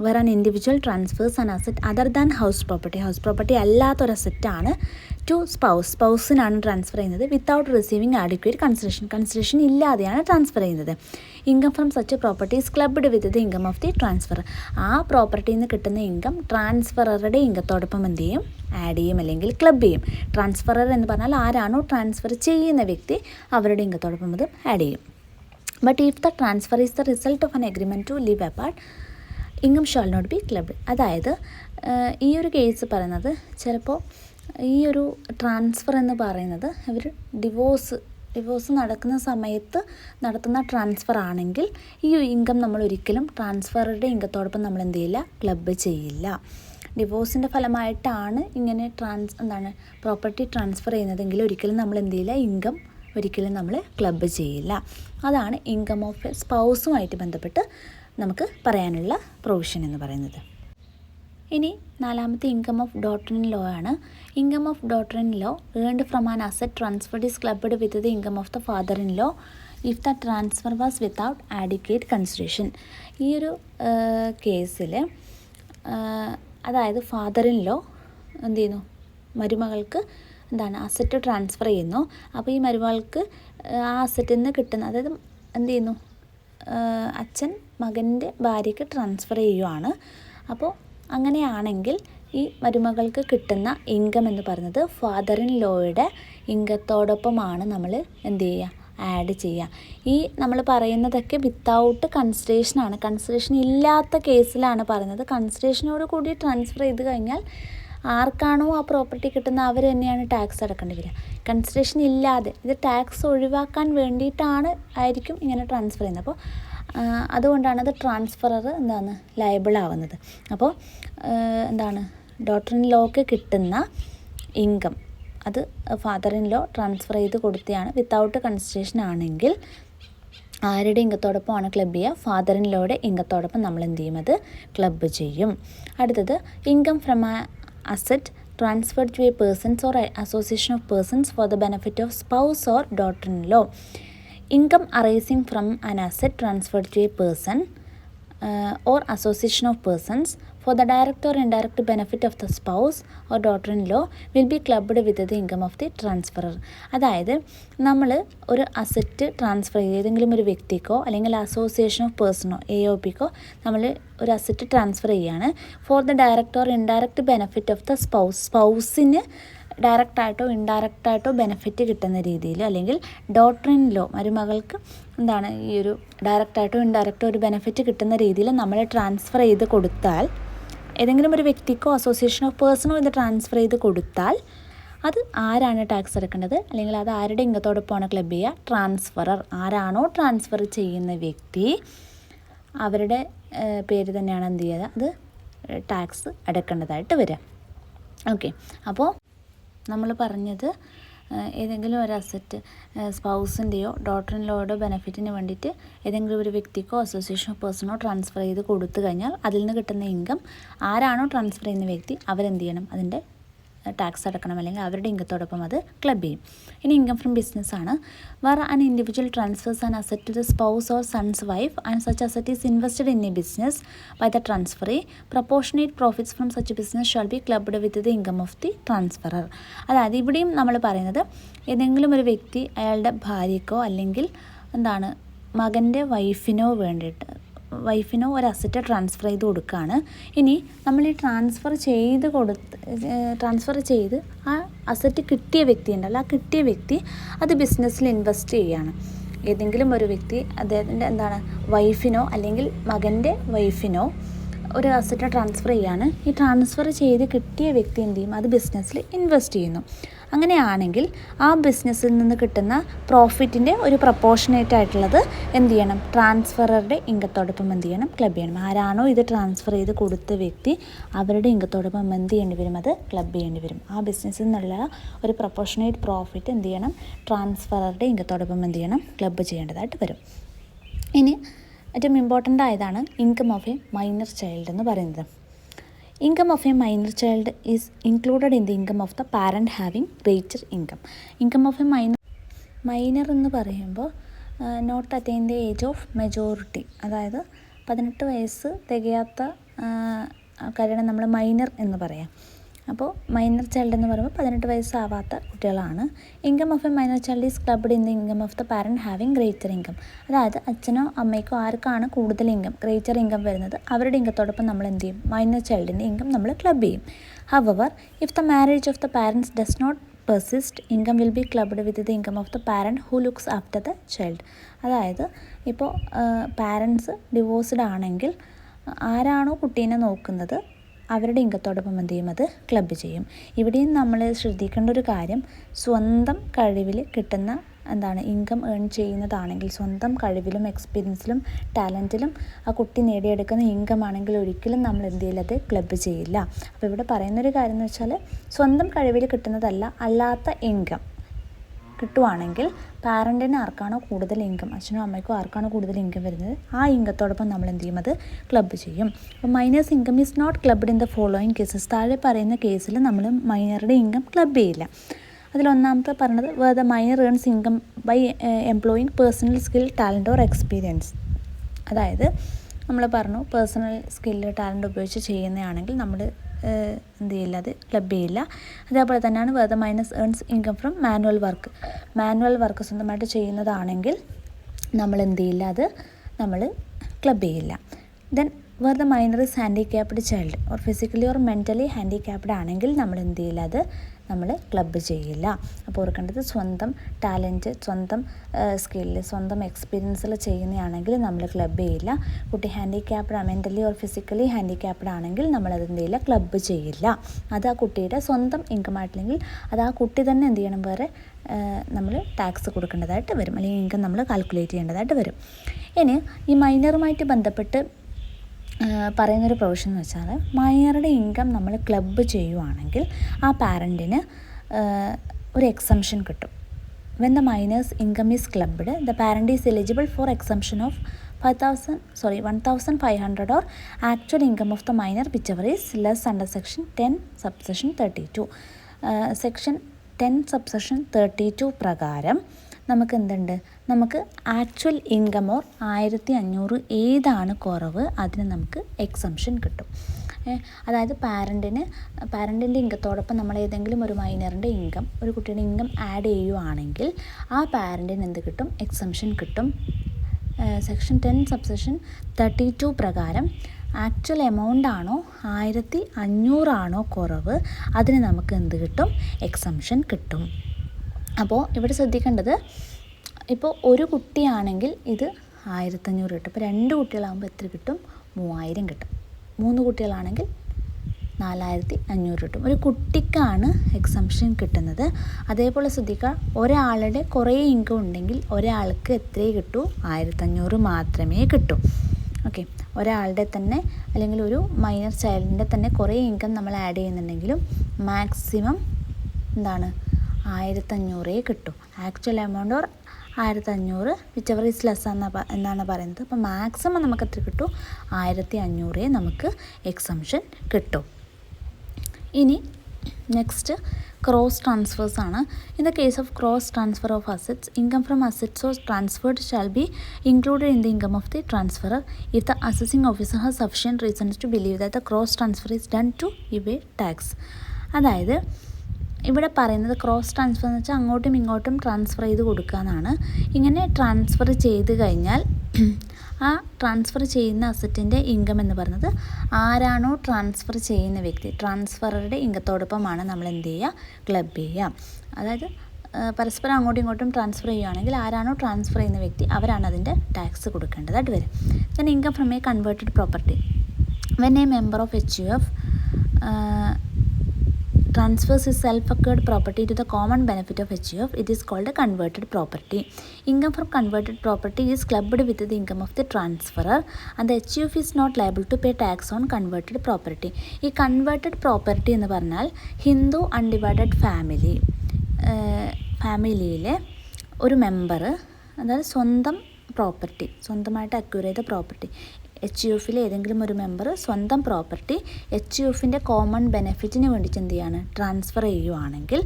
where an individual transfers an asset other than house property അല്ലാത്തൊരു അസറ്റാണ് ടു സ്പൗസിനാണ് ട്രാൻസ്ഫർ ചെയ്യുന്നത് വിത്തൗട്ട് റിസീവിങ് ആഡിക്വേറ്റ് കൺസിഡറേഷൻ ഇല്ലാതെയാണ് ട്രാൻസ്ഫർ ചെയ്യുന്നത്. Income from such properties clubbed with the income of the transfer. ആ പ്രോപ്പർട്ടിയിൽ നിന്ന് കിട്ടുന്ന ഇൻകം ട്രാൻസ്ഫററുടെ ഇൻകത്തോടൊപ്പം എന്ത് ചെയ്യും, ആഡ് ചെയ്യും അല്ലെങ്കിൽ ക്ലബ്ബ് ചെയ്യും. ട്രാൻസ്ഫറർ എന്ന് പറഞ്ഞാൽ ആരാണോ ട്രാൻസ്ഫർ ചെയ്യുന്ന വ്യക്തി അവരുടെ ഇൻകത്തോടൊപ്പം അത് ആഡ് ചെയ്യും. But if the transfer is the result of an agreement to leave apart, income shall not be clubbed. അതായത് ഈ ഒരു കേസ് പറയുന്നത് ചിലപ്പോൾ ഈ ഒരു ട്രാൻസ്ഫർ എന്ന് പറയുന്നത് ഇവർ ഡിവോഴ്സ് നടക്കുന്ന സമയത്ത് നടത്തുന്ന ട്രാൻസ്ഫർ ആണെങ്കിൽ ഈ ഇൻകം നമ്മൾ ഒരിക്കലും ട്രാൻസ്ഫറുടെ ഇൻകത്തോടൊപ്പം നമ്മൾ എന്ത് ചെയ്യില്ല, ക്ലബ്ബ് ചെയ്യില്ല. ഡിവോഴ്സിൻ്റെ ഫലമായിട്ടാണ് ഇങ്ങനെ പ്രോപ്പർട്ടി ട്രാൻസ്ഫർ ചെയ്യുന്നതെങ്കിൽ ഒരിക്കലും നമ്മൾ എന്ത് ചെയ്യില്ല, ഇൻകം ഒരിക്കലും നമ്മൾ ക്ലബ്ബ് ചെയ്യില്ല. അതാണ് ഇൻകം ഓഫ് സ്പൗസുമായിട്ട് ബന്ധപ്പെട്ട് നമുക്ക് പറയാനുള്ള പ്രൊവിഷൻ എന്ന് പറയുന്നത്. ഇനി നാലാമത്തെ income of daughter in law ആണ്. Income of daughter in law earned from an asset transferred is clubbed with the income of the father in law if the transfer was without adequate consideration. ഈ ഒരു കേസിൽ അതായത് ഫാദർ ഇൻ ലോ എന്ത് ചെയ്യുന്നു, മരുമകൾക്ക് അസറ്റ് ട്രാൻസ്ഫർ ചെയ്യുന്നു. അപ്പോൾ ഈ മരുമകൾക്ക് ആ അസറ്റിൽ നിന്ന് കിട്ടുന്ന, അതായത് എന്ത് ചെയ്യുന്നു, അച്ഛൻ മകൻ്റെ ഭാര്യയ്ക്ക് ട്രാൻസ്ഫർ ചെയ്യുവാണ്. അപ്പോൾ അങ്ങനെയാണെങ്കിൽ ഈ മരുമകൾക്ക് കിട്ടുന്ന ഇൻകം എന്ന് പറയുന്നത് ഫാദർ ഇൻ ലോയുടെ ഇൻകത്തോടൊപ്പമാണ് നമ്മൾ എന്ത് ചെയ്യുക, ആഡ് ചെയ്യുക. ഈ നമ്മൾ പറയുന്നതൊക്കെ വിത്തൗട്ട് കൺസിഡറേഷനാണ്. കൺസിഡറേഷൻ ഇല്ലാത്ത കേസിലാണ് പറയുന്നത്. കൺസിഡറേഷനോട് കൂടി ട്രാൻസ്ഫർ ചെയ്ത് കഴിഞ്ഞാൽ ആർക്കാണോ ആ പ്രോപ്പർട്ടി കിട്ടുന്ന അവർ തന്നെയാണ് ടാക്സ് അടക്കേണ്ടി വരിക. കൺസിഡറേഷൻ ഇല്ലാതെ ഇത് ടാക്സ് ഒഴിവാക്കാൻ വേണ്ടിയിട്ടാണ് ആയിരിക്കും ഇങ്ങനെ ട്രാൻസ്ഫർ ചെയ്യുന്നത്. അപ്പോൾ അതുകൊണ്ടാണ് അത് ട്രാൻസ്ഫറർ ലയബിൾ ആവുന്നത്. അപ്പോൾ ഡോട്ടർ ഇൻ ലോക്ക് കിട്ടുന്ന ഇൻകം അത് ഫാദർ ഇൻ ലോ ട്രാൻസ്ഫർ ചെയ്ത് കൊടുത്തതാണ്. വിത്തൗട്ട് കൺസിഡറേഷൻ ആണെങ്കിൽ ആരുടെ ഇൻകത്തോടൊപ്പമാണ് ക്ലബ്ബ് ചെയ്യുക, ഫാദർ ഇൻ ലോയുടെ ഇൻകത്തോടൊപ്പം നമ്മൾ എന്ത് ചെയ്യും, അത് ക്ലബ്ബ് ചെയ്യും. അടുത്തത് income from a asset transferred to a persons or association of persons for the benefit of spouse or daughter in law. Income arising from an asset transferred to a person or association of persons for the direct or indirect benefit of the spouse or daughter-in-law will be clubbed with the income of the transferor. അതായത് നമ്മൾ ഒരു അസറ്റ് ട്രാൻസ്ഫർ ചെയ്ത് ഏതെങ്കിലും ഒരു വ്യക്തിക്കോ അല്ലെങ്കിൽ അസോസിയേഷൻ ഓഫ് പേഴ്സണോ AOPക്കോ നമ്മൾ ഒരു അസറ്റ് ട്രാൻസ്ഫർ ചെയ്യുകയാണ് for the direct or indirect benefit of the സ്പൗസിന് ഡയറക്റ്റായിട്ടോ ഇൻഡയറക്റ്റായിട്ടോ ബെനിഫിറ്റ് കിട്ടുന്ന രീതിയിൽ, അല്ലെങ്കിൽ ഡോട്ടർ-ഇൻ-ലോ മരുമകൾക്ക് എന്താണ് ഈ ഒരു ഡയറക്റ്റായിട്ടോ ഇൻഡയറക്റ്റോ ഒരു ബെനിഫിറ്റ് കിട്ടുന്ന രീതിയിൽ നമ്മൾ ട്രാൻസ്ഫർ ചെയ്ത് കൊടുത്താൽ, ഏതെങ്കിലും ഒരു വ്യക്തിക്കോ അസോസിയേഷൻ ഓഫ് പേഴ്സണോ ഇത് ട്രാൻസ്ഫർ ചെയ്ത് കൊടുത്താൽ അത് ആരാണ് ടാക്സ് അടക്കേണ്ടത്, അല്ലെങ്കിൽ അത് ആരുടെ ഇൻകത്തോടൊപ്പമാണ് ക്ലബ് ചെയ്യുക? ട്രാൻസ്ഫറർ. ആരാണോ ട്രാൻസ്ഫർ ചെയ്യുന്ന വ്യക്തി അവരുടെ പേര് തന്നെയാണ് എന്ത് ചെയ്യുക, അത് ടാക്സ് അടക്കേണ്ടതായിട്ട് വരിക. ഓക്കെ, അപ്പോൾ നമ്മൾ പറഞ്ഞത് ഏതെങ്കിലും ഒരു അസറ്റ് സ്പൗസിൻ്റെയോ ഡോട്ടർ-ഇൻ-ലോയുടെ ബെനിഫിറ്റിന് വേണ്ടിയിട്ട് ഏതെങ്കിലും ഒരു വ്യക്തിക്കോ അസോസിയേഷൻ ഓഫ് പേഴ്സണോ ട്രാൻസ്ഫർ ചെയ്ത് കൊടുത്തു കഴിഞ്ഞാൽ അതിൽ നിന്ന് കിട്ടുന്ന ഇൻകം ആരാണോ ട്രാൻസ്ഫർ ചെയ്യുന്ന വ്യക്തി അവരെന്ത് ചെയ്യണം, അതിൻ്റെ ടാക്സ് അടക്കണം, അല്ലെങ്കിൽ അവരുടെ ഇൻകത്തോടൊപ്പം അത് ക്ലബ് ചെയ്യും. ഇനി ഇൻകം ഫ്രം ബിസിനസ്സാണ്. Where an individual transfers an asset to the spouse or son's wife and such asset is invested in a business by the transferee proportionate profits from such business shall be clubbed with the income of the transferor. അതായത് ഇവിടെയും നമ്മൾ പറയുന്നത് ഏതെങ്കിലും ഒരു വ്യക്തി അയാളുടെ ഭാര്യയ്ക്കോ അല്ലെങ്കിൽ എന്താണ് മകൻ്റെ വൈഫിനോ ഒരു അസറ്റ് ട്രാൻസ്ഫർ ചെയ്ത് കൊടുക്കുകയാണ്. ഇനി നമ്മൾ ഈ ട്രാൻസ്ഫർ ചെയ്ത് ആ അസറ്റ് കിട്ടിയ വ്യക്തി ഉണ്ടല്ലോ, ആ കിട്ടിയ വ്യക്തി അത് ബിസിനസ്സിൽ ഇൻവെസ്റ്റ് ചെയ്യുകയാണ്. ഏതെങ്കിലും ഒരു വ്യക്തി അദ്ദേഹത്തിൻ്റെ എന്താണ് വൈഫിനോ അല്ലെങ്കിൽ മകൻ്റെ വൈഫിനോ ഒരു അസറ്റ് ട്രാൻസ്ഫർ ചെയ്യുകയാണ്. ഈ ട്രാൻസ്ഫർ ചെയ്ത് കിട്ടിയ വ്യക്തി എന്ത് ചെയ്യും, അത് ബിസിനസ്സിൽ ഇൻവെസ്റ്റ് ചെയ്യുന്നു. അങ്ങനെയാണെങ്കിൽ ആ ബിസിനസ്സിൽ നിന്ന് കിട്ടുന്ന പ്രോഫിറ്റിൻ്റെ ഒരു പ്രപ്പോർഷനേറ്റ് ആയിട്ടുള്ളത് എന്ത് ചെയ്യണം, ട്രാൻസ്ഫററുടെ ഇൻകത്തോടൊപ്പം എന്ത് ചെയ്യണം, ക്ലബ് ചെയ്യണം. ആരാണോ ഇത് ട്രാൻസ്ഫർ ചെയ്ത് കൊടുത്ത വ്യക്തി അവരുടെ ഇൻകത്തോടൊപ്പം എന്ത് ചെയ്യേണ്ടി വരും, അത് ക്ലബ് ചെയ്യേണ്ടി വരും. ആ ബിസിനസ്സിൽ നിന്നുള്ള ഒരു പ്രപ്പോർഷനേറ്റ് പ്രോഫിറ്റ് എന്ത് ചെയ്യണം, ട്രാൻസ്ഫററുടെ ഇൻകത്തോടൊപ്പം എന്ത് ചെയ്യണം, ക്ലബ് ചെയ്യേണ്ടതായിട്ട് വരും. ഇനി ഏറ്റവും ഇമ്പോർട്ടൻ്റ് ആയതാണ് income of a minor child എന്ന് പറയുന്നത്. Income of a minor child is included in the income of the parent having greater income. Income of a minor എന്ന് പറയുമ്പോൾ not attain the age of majority, അതായത് 18 വയസ്സ് തികയാത്ത കാര്യമാണ് നമ്മൾ മൈനർ എന്ന് പറയാം. അപ്പോൾ മൈനർ ചൈൽഡ് എന്ന് പറയുമ്പോൾ 18 വയസ്സാവാത്ത കുട്ടികളാണ്. Income of a minor child is clubbed in the income of the parent having greater income. അതായത് അച്ഛനോ അമ്മയ്ക്കോ ആർക്കാണ് കൂടുതൽ ഇൻകം, ഗ്രേറ്റർ ഇൻകം വരുന്നത്, അവരുടെ ഇൻകത്തോടൊപ്പം നമ്മൾ എന്ത് ചെയ്യും, മൈനർ ചൈൽഡിൻ്റെ ഇൻകം നമ്മൾ ക്ലബ് ചെയ്യും. However if the marriage of the parents does not persist, income will be clubbed with the income of the parent who looks after the child. അതായത് ഇപ്പോൾ പാരൻറ്റ്സ് ഡിവോഴ്സ്ഡ് ആണെങ്കിൽ ആരാണോ കുട്ടീനെ നോക്കുന്നത് അവരുടെ ഇൻകത്തോടൊപ്പം എന്ത് ചെയ്യും, അത് ക്ലബ്ബ് ചെയ്യും. ഇവിടെയും നമ്മൾ ശ്രദ്ധിക്കേണ്ട ഒരു കാര്യം, സ്വന്തം കഴിവിൽ കിട്ടുന്ന എന്താണ് ഇൻകം ഏൺ ചെയ്യുന്നതാണെങ്കിൽ, സ്വന്തം കഴിവിലും എക്സ്പീരിയൻസിലും ടാലൻറ്റിലും ആ കുട്ടി നേടിയെടുക്കുന്ന ഇൻകം ആണെങ്കിൽ ഒരിക്കലും നമ്മൾ എന്ത് ചെയ്യില്ല, അത് ക്ലബ്ബ് ചെയ്യില്ല. അപ്പോൾ ഇവിടെ പറയുന്നൊരു കാര്യം എന്ന് വെച്ചാൽ സ്വന്തം കഴിവിൽ കിട്ടുന്നതല്ല, അല്ലാത്ത ഇൻകം കിട്ടുവാണെങ്കിൽ പാരൻറ്റിന് ആർക്കാണോ കൂടുതൽ ഇൻകം, അച്ഛനോ അമ്മയ്ക്കോ ആർക്കാണോ കൂടുതൽ ഇൻകം വരുന്നത് ആ ഇൻകത്തോടൊപ്പം നമ്മൾ എന്ത് ചെയ്യും, അത് ക്ലബ്ബ് ചെയ്യും. അപ്പോൾ minor's income is not clubbed in the following cases. താഴെ പറയുന്ന കേസിൽ നമ്മൾ മൈനറുടെ ഇൻകം ക്ലബ്ബ് ചെയ്യില്ല. അതിലൊന്നാമത്തെ പറഞ്ഞത് where the minor earns income by employing personal skill, talent or experience. അതായത് നമ്മൾ പറഞ്ഞു പേഴ്സണൽ സ്കില്ല് ടാലൻറ്റ് ഉപയോഗിച്ച് ചെയ്യുന്നതാണെങ്കിൽ നമ്മൾ എന്ത് ചെയ്യില്ല, അത് ക്ലബ് ചെയ്യില്ല. അതേപോലെ തന്നെയാണ് where the minus earns income from manual work സ്വന്തമായിട്ട് ചെയ്യുന്നതാണെങ്കിൽ നമ്മൾ എന്ത് ചെയ്യില്ല, അത് നമ്മൾ ക്ലബ് ചെയ്യില്ല. Then where the minor is handicapped child or physically or mentally handicapped ആണെങ്കിൽ നമ്മൾ എന്ത് ചെയ്യില്ല, അത് നമ്മൾ ക്ലബ്ബ് ചെയ്യില്ല. അപ്പോൾ ഓർക്കേണ്ടത് സ്വന്തം ടാലൻറ്റ്, സ്വന്തം സ്കില്ല്, സ്വന്തം എക്സ്പീരിയൻസിൽ ചെയ്യുന്നതാണെങ്കിൽ നമ്മൾ ക്ലബ്ബ് ചെയ്യില്ല. കുട്ടി handicapped mentally or physically handicapped ആണെങ്കിൽ നമ്മളത് എന്ത് ചെയ്യില്ല, ക്ലബ്ബ് ചെയ്യില്ല. അത് ആ കുട്ടിയുടെ സ്വന്തം ഇൻകം ആയിട്ടില്ലെങ്കിൽ അത് ആ കുട്ടി തന്നെ എന്ത് ചെയ്യണം, വേറെ നമ്മൾ ടാക്സ് കൊടുക്കേണ്ടതായിട്ട് വരും, അല്ലെങ്കിൽ ഇൻകം നമ്മൾ കാൽക്കുലേറ്റ് ചെയ്യേണ്ടതായിട്ട് വരും. ഇനി ഈ മൈനറുമായിട്ട് ബന്ധപ്പെട്ട് പറയുന്നൊരു പ്രൊവിഷൻ എന്ന് വെച്ചാൽ മൈനറുടെ ഇൻകം നമ്മൾ ക്ലബ്ബ് ചെയ്യുവാണെങ്കിൽ ആ പാരൻറ്റിന് ഒരു എക്സംഷൻ കിട്ടും. When the miners income is clubbed the parent is eligible for exemption of 1,500 or actual income of the minor whichever is less under section 10 subsection 32. Section 10 subsection 32 പ്രകാരം നമുക്ക് എന്തുണ്ട്, നമുക്ക് ആക്ച്വൽ ഇൻകം ഓർ 1500 ഏതാണ് കുറവ് അതിന് നമുക്ക് എക്സംഷൻ കിട്ടും. അതായത് പാരൻറ്റിൻ്റെ ഇൻകത്തോടൊപ്പം നമ്മൾ ഏതെങ്കിലും ഒരു മൈനറിൻ്റെ ഇൻകം, ഒരു കുട്ടിയുടെ ഇൻകം ആഡ് ചെയ്യുവാണെങ്കിൽ ആ പാരൻറ്റിന് എന്ത് കിട്ടും? എക്സംഷൻ കിട്ടും. സെക്ഷൻ 10 സബ്സെക്ഷൻ 32 പ്രകാരം ആക്ച്വൽ എമൗണ്ട് ആണോ 1500 ആണോ കുറവ് അതിന് നമുക്ക് എന്ത് കിട്ടും? എക്സംഷൻ കിട്ടും. അപ്പോൾ ഇവിടെ ശ്രദ്ധിക്കേണ്ടത്, ഇപ്പോൾ ഒരു കുട്ടിയാണെങ്കിൽ ഇത് 1500 കിട്ടും. ഇപ്പോൾ 2 കുട്ടികളാകുമ്പോൾ എത്ര കിട്ടും? 3000 കിട്ടും. 3 കുട്ടികളാണെങ്കിൽ 4500 കിട്ടും. ഒരു കുട്ടിക്കാണ് എക്സംഷൻ കിട്ടുന്നത്. അതേപോലെ ശ്രദ്ധിക്കുക, ഒരാളുടെ കുറേ ഇൻകം ഉണ്ടെങ്കിൽ ഒരാൾക്ക് എത്രയേ കിട്ടൂ? 1500 മാത്രമേ കിട്ടൂ. ഓക്കെ, ഒരാളുടെ തന്നെ അല്ലെങ്കിൽ ഒരു മൈനർ ചൈൽഡിൻ്റെ തന്നെ കുറേ ഇൻകം നമ്മൾ ആഡ് ചെയ്യുന്നുണ്ടെങ്കിലും മാക്സിമം എന്താണ്? 1500 കിട്ടും. Actual amount or 1500 which ever is less എന്നാണ് പറയുന്നത്. അപ്പോൾ മാക്സിമം നമുക്ക് എത്ര കിട്ടും? 1500 നമുക്ക് എക്സംഷൻ കിട്ടും. ഇനി നെക്സ്റ്റ് ക്രോസ് ട്രാൻസ്ഫേഴ്സ് ആണ്. In the case of cross transfer of assets, income from assets or transferred shall be included in the income of the transferor if the assessing officer has sufficient reasons to believe that the cross transfer is done to evade tax. അതായത് ഇവിടെ പറയുന്നത് ക്രോസ് ട്രാൻസ്ഫർ എന്ന് വെച്ചാൽ അങ്ങോട്ടും ഇങ്ങോട്ടും ട്രാൻസ്ഫർ ചെയ്ത് കൊടുക്കുക എന്നാണ്. ഇങ്ങനെ ട്രാൻസ്ഫർ ചെയ്ത് കഴിഞ്ഞാൽ ആ ട്രാൻസ്ഫർ ചെയ്യുന്ന അസറ്റിൻ്റെ ഇൻകം എന്ന് പറയുന്നത് ആരാണോ ട്രാൻസ്ഫർ ചെയ്യുന്ന വ്യക്തി, ട്രാൻസ്ഫറുടെ ഇൻകത്തോടൊപ്പമാണ് നമ്മൾ എന്ത് ചെയ്യുക? ക്ലബ് ചെയ്യുക. അതായത് പരസ്പരം അങ്ങോട്ടും ഇങ്ങോട്ടും ട്രാൻസ്ഫർ ചെയ്യുകയാണെങ്കിൽ ആരാണോ ട്രാൻസ്ഫർ ചെയ്യുന്ന വ്യക്തി അവരാണ് അതിൻ്റെ ടാക്സ് കൊടുക്കേണ്ടതായിട്ട് വരും. Then income from A converted property. When A member of HUF transfers his self-acquired property to the common benefit of HUF, it is called a converted property. Income from converted property is clubbed with the income of the transferer and the HUF is not liable to pay tax on converted property. ഈ converted property എന്ന് പറഞ്ഞാൽ ഹിന്ദു അൺഡിവൈഡഡ് ഫാമിലിയിലെ ഒരു മെമ്പർ, അതായത് സ്വന്തം പ്രോപ്പർട്ടി, സ്വന്തമായിട്ട് അക്വയർ ചെയ്ത പ്രോപ്പർട്ടി, HUFിലെ ഏതെങ്കിലും ഒരു മെമ്പർ സ്വന്തം പ്രോപ്പർട്ടി HUFിൻ്റെ കോമൺ ബെനിഫിറ്റിന് വേണ്ടിയിട്ട് എന്ത് ചെയ്യാണ്? ട്രാൻസ്ഫർ ചെയ്യുവാണെങ്കിൽ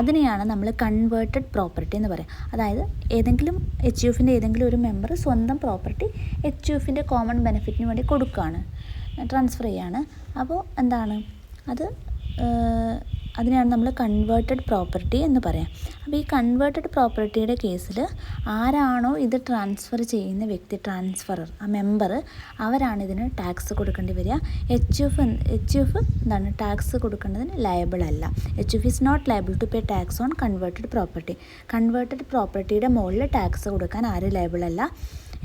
അതിനെയാണ് നമ്മൾ കൺവേർട്ടഡ് പ്രോപ്പർട്ടി എന്ന് പറയുക. അതായത് HUFിൻ്റെ ഏതെങ്കിലും ഒരു മെമ്പർ സ്വന്തം പ്രോപ്പർട്ടി HUFിൻ്റെ കോമൺ ബെനിഫിറ്റിന് വേണ്ടി കൊടുക്കുകയാണ്, ട്രാൻസ്ഫർ ചെയ്യാണ്. അപ്പോൾ എന്താണ് അത്? അതിനെയാണ് നമ്മൾ കൺവേർട്ടഡ് പ്രോപ്പർട്ടി എന്ന് പറയാം. അപ്പോൾ ഈ കൺവേർട്ടഡ് പ്രോപ്പർട്ടിയുടെ കേസിൽ ആരാണോ ഇത് ട്രാൻസ്ഫർ ചെയ്യുന്ന വ്യക്തി, ട്രാൻസ്ഫറർ, ആ മെമ്പർ, അവരാണ് ഇതിന് ടാക്സ് കൊടുക്കേണ്ടി വരിക. HUF എന്താണ്? ടാക്സ് കൊടുക്കേണ്ടതിന് ലയബിൾ അല്ല. HUF is not liable to pay tax on converted property. Converted പ്രോപ്പർട്ടിയുടെ മുകളിൽ ടാക്സ് കൊടുക്കാൻ ആര് ലയബിൾ അല്ല?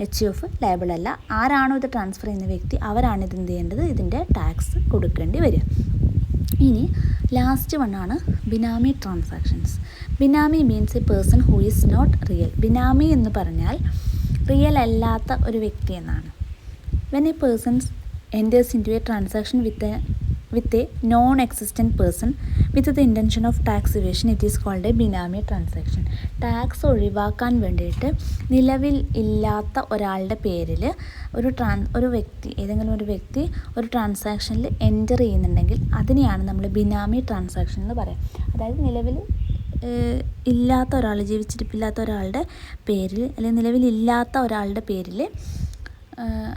HUF ലയബിൾ അല്ല. ആരാണോ ഇത് ട്രാൻസ്ഫർ ചെയ്യുന്ന വ്യക്തി അവരാണ് ഇത് എന്ത് ചെയ്യേണ്ടത്? ഇതിൻ്റെ ടാക്സ് കൊടുക്കേണ്ടി വരിക. ഇനി ലാസ്റ്റ് വണ്ണാണ് benami transactions. Benami means a person who is not real. Benami എന്ന് പറഞ്ഞാൽ റിയൽ അല്ലാത്ത ഒരു വ്യക്തി എന്നാണ്. When a persons enters into a transaction with a non existent person with the intention of tax evasion, it is called a benami transaction. Tax ഒഴിവാക്കാൻ വേണ്ടിയിട്ട് നിലവിൽ ഇല്ലാത്ത ഒരാളുടെ പേരിൽ ഏതെങ്കിലും ഒരു വ്യക്തി ഒരു ട്രാൻസാക്ഷനിൽ എൻറ്റർ ചെയ്യുന്നുണ്ടെങ്കിൽ അതിനെയാണ് നമ്മൾ ബിനാമി ട്രാൻസാക്ഷൻ എന്ന് പറയാം. അതായത് നിലവിൽ ഇല്ലാത്ത ഒരാൾ, ജീവിച്ചിരിപ്പില്ലാത്ത ഒരാളുടെ പേരിൽ അല്ലെങ്കിൽ നിലവിലില്ലാത്ത ഒരാളുടെ പേരിൽ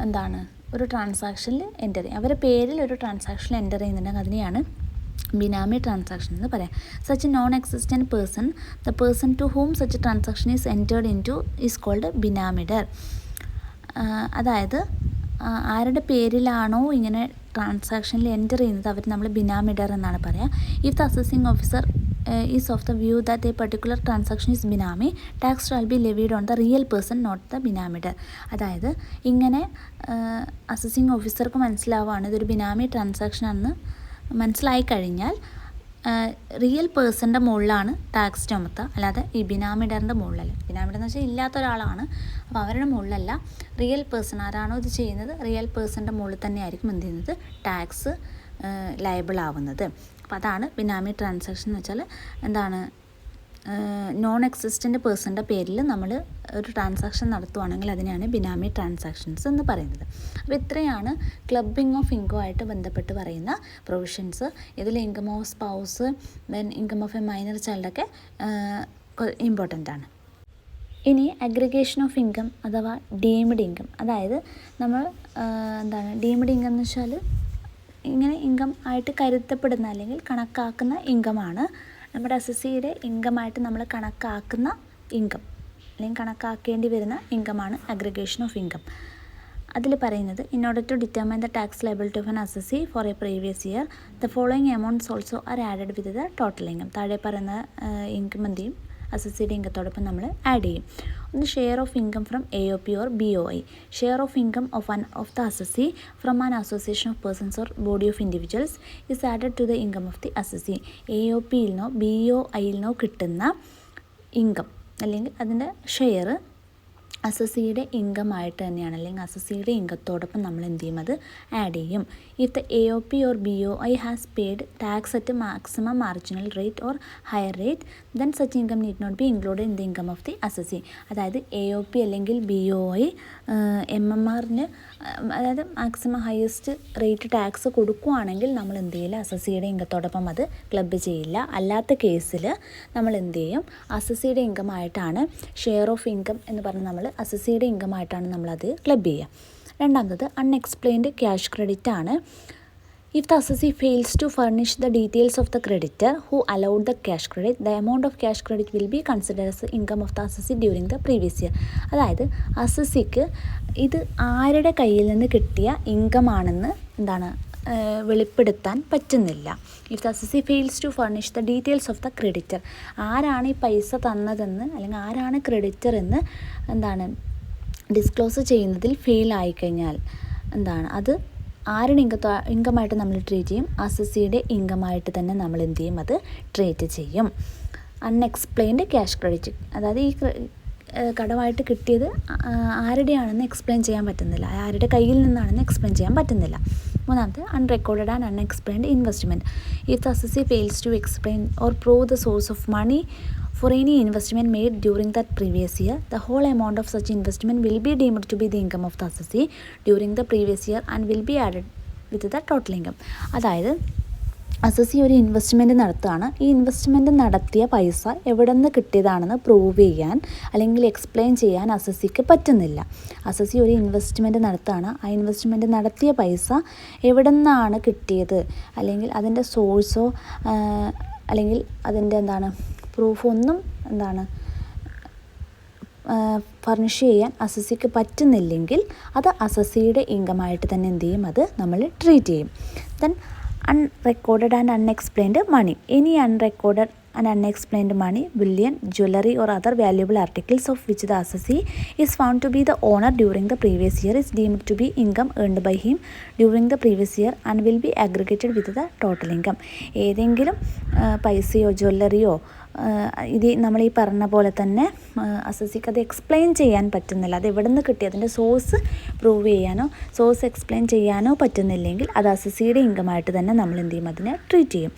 എന്താണ് ഒരു ട്രാൻസാക്ഷനിൽ എൻ്റർ ചെയ്യും, അവരുടെ പേരിൽ ഒരു ട്രാൻസാക്ഷനിൽ എൻ്റർ ചെയ്യുന്നുണ്ടെങ്കിൽ അതിനെയാണ് ബിനാമി ട്രാൻസാക്ഷൻ എന്ന് പറയാം. Such a non existent person, the person to whom such a transaction is entered into is called benamidar. അതായത് ആരുടെ പേരിലാണോ ഇങ്ങനെ ട്രാൻസാക്ഷനിൽ എൻ്റർ ചെയ്യുന്നത് അവർ നമ്മൾ ബിനാമിഡർ എന്നാണ് പറയുക. If the assessing officer is of the view that a particular transaction is benami, tax shall be levied on the real person not the benamidar. അതായത് ഇങ്ങനെ അസസിംഗ് ഓഫീസർക്ക് മനസ്സിലാവുകയാണ് ഇതൊരു ബിനാമി ട്രാൻസാക്ഷൻ ആണെന്ന് മനസ്സിലായി കഴിഞ്ഞാൽ റിയൽ പേഴ്സൻ്റെ മുകളിലാണ് ടാക്സ് ചുമത്തുക, അല്ലാതെ ഈ ബിനാമിഡറിൻ്റെ മുകളിലല്ല. ബിനാമിഡർ എന്ന് വെച്ചാൽ ഇല്ലാത്ത ഒരാളാണ്, അപ്പോൾ അവരുടെ മുകളിലല്ല. റിയൽ പേഴ്സൺ ആരാണോ ഇത് ചെയ്യുന്നത് റിയൽ പേഴ്സൻ്റെ മുകളിൽ തന്നെയായിരിക്കും എന്ത് ചെയ്യുന്നത്? ടാക്സ് ലയബിൾ ആവുന്നത്. അപ്പോൾ അതാണ് ബിനാമി ട്രാൻസാക്ഷൻ എന്ന് വെച്ചാൽ എന്താണ്? നോൺ എക്സിസ്റ്റൻ്റ് പേഴ്സൻ്റെ പേരിൽ നമ്മൾ ഒരു ട്രാൻസാക്ഷൻ നടത്തുവാണെങ്കിൽ അതിനെയാണ് ബിനാമി ട്രാൻസാക്ഷൻസ് എന്ന് പറയുന്നത്. അപ്പോൾ ഇത്രയാണ് ക്ലബിംഗ് ഓഫ് ഇൻകം ആയിട്ട് ബന്ധപ്പെട്ട് പറയുന്ന പ്രൊവിഷൻസ്. ഇതിൽ income of spouse, then income of a minor ചൈൽഡൊക്കെ ഇമ്പോർട്ടൻ്റ് ആണ്. ഇനി അഗ്രിഗേഷൻ ഓഫ് ഇൻകം അഥവാ ഡീംഡ് ഇൻകം, അതായത് നമ്മൾ ഡീംഡ് ഇൻകം എന്ന് വെച്ചാൽ ഇങ്ങനെ ഇൻകം ആയിട്ട് കരുതപ്പെടുന്ന അല്ലെങ്കിൽ കണക്കാക്കുന്ന ഇൻകമാണ്. നമ്മുടെ അസസിയുടെ ഇൻകമായിട്ട് നമ്മൾ കണക്കാക്കുന്ന ഇൻകം അല്ലെങ്കിൽ കണക്കാക്കേണ്ടി വരുന്ന ഇൻകമാണ് അഗ്രിഗേഷൻ ഓഫ് ഇൻകം. അതിൽ പറയുന്നത് in order to determine the tax liability of an assessee for a previous year the following amounts also are added with the total income. താഴെ പറയുന്ന ഇൻകം എന്ത് ചെയ്യും, അസസിയുടെ ഇൻകത്തോടൊപ്പം നമ്മൾ ആഡ് ചെയ്യും. ഒന്ന് share of income from AOP or BOI. Share of income of the assessee from an association of persons or body of individuals is added to the income of the assessee. AOPയിൽ നിന്നോ BOIയിൽ നിന്നോ കിട്ടുന്ന ഇൻകം അല്ലെങ്കിൽ അതിൻ്റെ ഷെയർ അസസിയുടെ ഇൻകമായിട്ട് തന്നെയാണ് അല്ലെങ്കിൽ അസസിയുടെ ഇൻകത്തോടൊപ്പം നമ്മൾ എന്ത് ചെയ്യും, അത് ആഡ് ചെയ്യും. If the AOP or BOI has paid tax at maximum marginal rate or higher rate then such income need not be included in the income of the assessee. അതായത് AOP അല്ലെങ്കിൽ BOI MMRന് അതായത് മാക്സിമം ഹയസ്റ്റ് റേറ്റ് ടാക്സ് കൊടുക്കുകയാണെങ്കിൽ നമ്മൾ എന്ത് ചെയ്യില്ല, അസസിയുടെ ഇൻകത്തോടൊപ്പം അത് ക്ലബ്ബ് ചെയ്യില്ല. അല്ലാത്ത കേസിൽ നമ്മൾ എന്ത് ചെയ്യും, അസസിയുടെ ഇൻകമായിട്ടാണ് ഷെയർ ഓഫ് ഇൻകം എന്ന് പറഞ്ഞ് നമ്മൾ അസസിയുടെ ഇൻകമായിട്ടാണ് നമ്മളത് ക്ലബ്ബ് ചെയ്യുക. രണ്ടാമത് അൺഎക്സ്പ്ലെയിൻഡ് ക്യാഷ് ക്രെഡിറ്റ് ആണ്. If the assessee fails to furnish the details of the creditor who allowed the cash credit the amount of cash credit will be considered as income of the assessee during the previous year. അതായത് അസസിക്ക് ഇത് ആരുടെ കയ്യിൽ നിന്ന് കിട്ടിയ ഇൻകമാണെന്ന് വെളിപ്പെടുത്താൻ പറ്റുന്നില്ല. If the assessee fails to furnish the details of the creditor, ആരാണ് ഈ പൈസ തന്നതെന്ന് അല്ലെങ്കിൽ ആരാണ് ക്രെഡിറ്റർ എന്ന് ഡിസ്ക്ലോസ് ചെയ്യുന്നതിൽ ഫെയിൽ ആയിക്കഴിഞ്ഞാൽ അത് ആരുടെ ഇൻകമായിട്ട് നമ്മൾ ട്രീറ്റ് ചെയ്യും, അസസിയുടെ ഇൻകമായിട്ട് തന്നെ നമ്മൾ എന്ത് ചെയ്യും, അത് ട്രീറ്റ് ചെയ്യും. അൺഎക്സ്പ്ലെയിൻഡ് ക്യാഷ് ക്രെഡിറ്റ്, അതായത് ഈ കടമായിട്ട് കിട്ടിയത് ആരുടെയാണെന്ന് എക്സ്പ്ലെയിൻ ചെയ്യാൻ പറ്റുന്നില്ല, ആരുടെ കയ്യിൽ നിന്നാണെന്ന് എക്സ്പ്ലെയിൻ ചെയ്യാൻ പറ്റുന്നില്ല. മൂന്നാമത്തെ unrecorded and unexplained investment. If the assessee fails to explain or prove the source of money for any investment made during that previous year, the whole amount of such investment will be deemed to be the income of the assessee during the previous year and will be added with the total income. അതായത് അസസി ഒരു ഇൻവെസ്റ്റ്മെൻറ്റ് നടത്തുകയാണ്. ഈ ഇൻവെസ്റ്റ്മെൻറ്റ് നടത്തിയ പൈസ എവിടെ നിന്ന് കിട്ടിയതാണെന്ന് പ്രൂവ് ചെയ്യാൻ അല്ലെങ്കിൽ എക്സ്പ്ലെയിൻ ചെയ്യാൻ അസസിക്ക് പറ്റുന്നില്ല. അസസി ഒരു ഇൻവെസ്റ്റ്മെൻറ്റ് നടത്തുകയാണ്. ആ ഇൻവെസ്റ്റ്മെൻറ്റ് നടത്തിയ പൈസ എവിടെ നിന്നാണ് കിട്ടിയത് അല്ലെങ്കിൽ അതിൻ്റെ സോഴ്സോ അല്ലെങ്കിൽ അതിൻ്റെ പ്രൂഫൊന്നും ഫർണിഷ് ചെയ്യാൻ അസസിക്ക് പറ്റുന്നില്ലെങ്കിൽ അത് അസസിയുടെ ഇൻകമായിട്ട് തന്നെ എന്ത് ചെയ്യും, അത് നമ്മൾ ട്രീറ്റ് ചെയ്യും. Then unrecorded and unexplained money. Any unrecorded and unexplained money, bullion, jewelry or other valuable articles of which the assessee is found to be the owner during the previous year is deemed to be income earned by him during the previous year and will be aggregated with the total income. ഏതെങ്കിലും പൈസയോ ജ്വല്ലറിയോ ഇത് നമ്മൾ ഈ പറഞ്ഞ പോലെ തന്നെ അസസിക്ക് അത് എക്സ്പ്ലെയിൻ ചെയ്യാൻ പറ്റുന്നില്ല, അത് എവിടെ നിന്ന് കിട്ടി അതിൻ്റെ സോഴ്സ് പ്രൂവ് ചെയ്യാനോ സോഴ്സ് എക്സ്പ്ലെയിൻ ചെയ്യാനോ പറ്റുന്നില്ലെങ്കിൽ അത് അസസിയുടെ ഇൻകമായിട്ട് തന്നെ നമ്മൾ എന്ത് ചെയ്യും, അതിനെ ട്രീറ്റ് ചെയ്യും.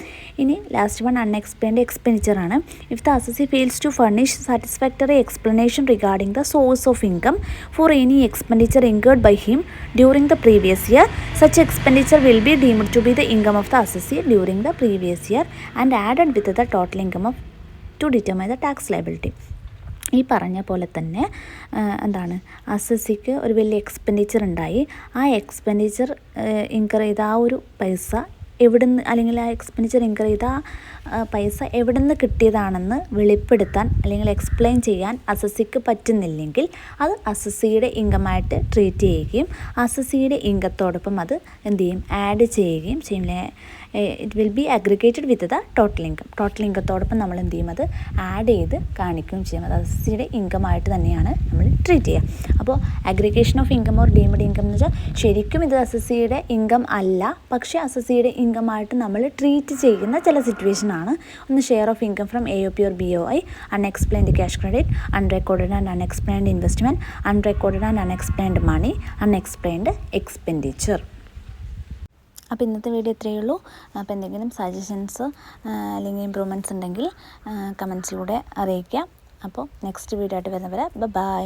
ഇനി ലാസ്റ്റ് വൺ അൺഎക്സ്പ്ലെയിൻഡ് എക്സ്പെൻഡിച്ചറാണ്. If the assessee fails to furnish satisfactory explanation regarding the source of income for any expenditure incurred by him during the previous year such expenditure will be deemed to be the income of the assessee during the previous year and added with the total income of to determine the tax liability. ഈ പറഞ്ഞ പോലെ തന്നെ അസസിക്ക് ഒരു വലിയ എക്സ്പെൻഡിച്ചർ ഉണ്ടായി. ആ എക്സ്പെൻഡിച്ചർ ഇൻകർ ചെയ്ത ആ ഒരു പൈസ എവിടുന്ന് അല്ലെങ്കിൽ ആ എക്സ്പെൻഡിച്ചർ ഇൻകർ ചെയ്ത പൈസ എവിടുന്ന് കിട്ടിയതാണെന്ന് വെളിപ്പെടുത്താൻ അല്ലെങ്കിൽ എക്സ്പ്ലെയിൻ ചെയ്യാൻ അസസിക്ക് പറ്റുന്നില്ലെങ്കിൽ അത് അസസിയുടെ ഇൻകമായിട്ട് ട്രീറ്റ് ചെയ്യുകയും അസസിയുടെ ഇൻകത്തോടൊപ്പം അത് എന്ത് ചെയ്യും, ആഡ് ചെയ്യുകയും ചെയ്യും. It will be aggregated with the total income. Total ഇൻകത്തോടൊപ്പം നമ്മൾ എന്ത് ചെയ്യും, അത് ആഡ് ചെയ്ത് കാണിക്കുകയും ചെയ്യും. അത് അസസിയുടെ ഇൻകമായിട്ട് തന്നെയാണ് നമ്മൾ ട്രീറ്റ് ചെയ്യുക. അപ്പോൾ aggregation of income or deemed income എന്ന് വെച്ചാൽ ശരിക്കും ഇത് അസസിയുടെ ഇൻകം അല്ല, പക്ഷേ അസസിയുടെ ഇൻകമായിട്ട് നമ്മൾ ട്രീറ്റ് ചെയ്യുന്ന ചില സിറ്റുവേഷനാണ്. ഒന്ന് share of income from AOP or BOI, unexplained cash credit, unrecorded and unexplained investment, unrecorded and unexplained money, unexplained expenditure. അപ്പോൾ ഇന്നത്തെ വീഡിയോ ഇത്രയേ ഉള്ളൂ. അപ്പോൾ എന്തെങ്കിലും സജഷൻസ് അല്ലെങ്കിൽ ഇമ്പ്രൂവ്മെൻറ്റ്സ് ഉണ്ടെങ്കിൽ കമൻസിലൂടെ അറിയിക്കാം. അപ്പോൾ നെക്സ്റ്റ് വീഡിയോ ആയിട്ട് വരുന്നവരെ ബൈ.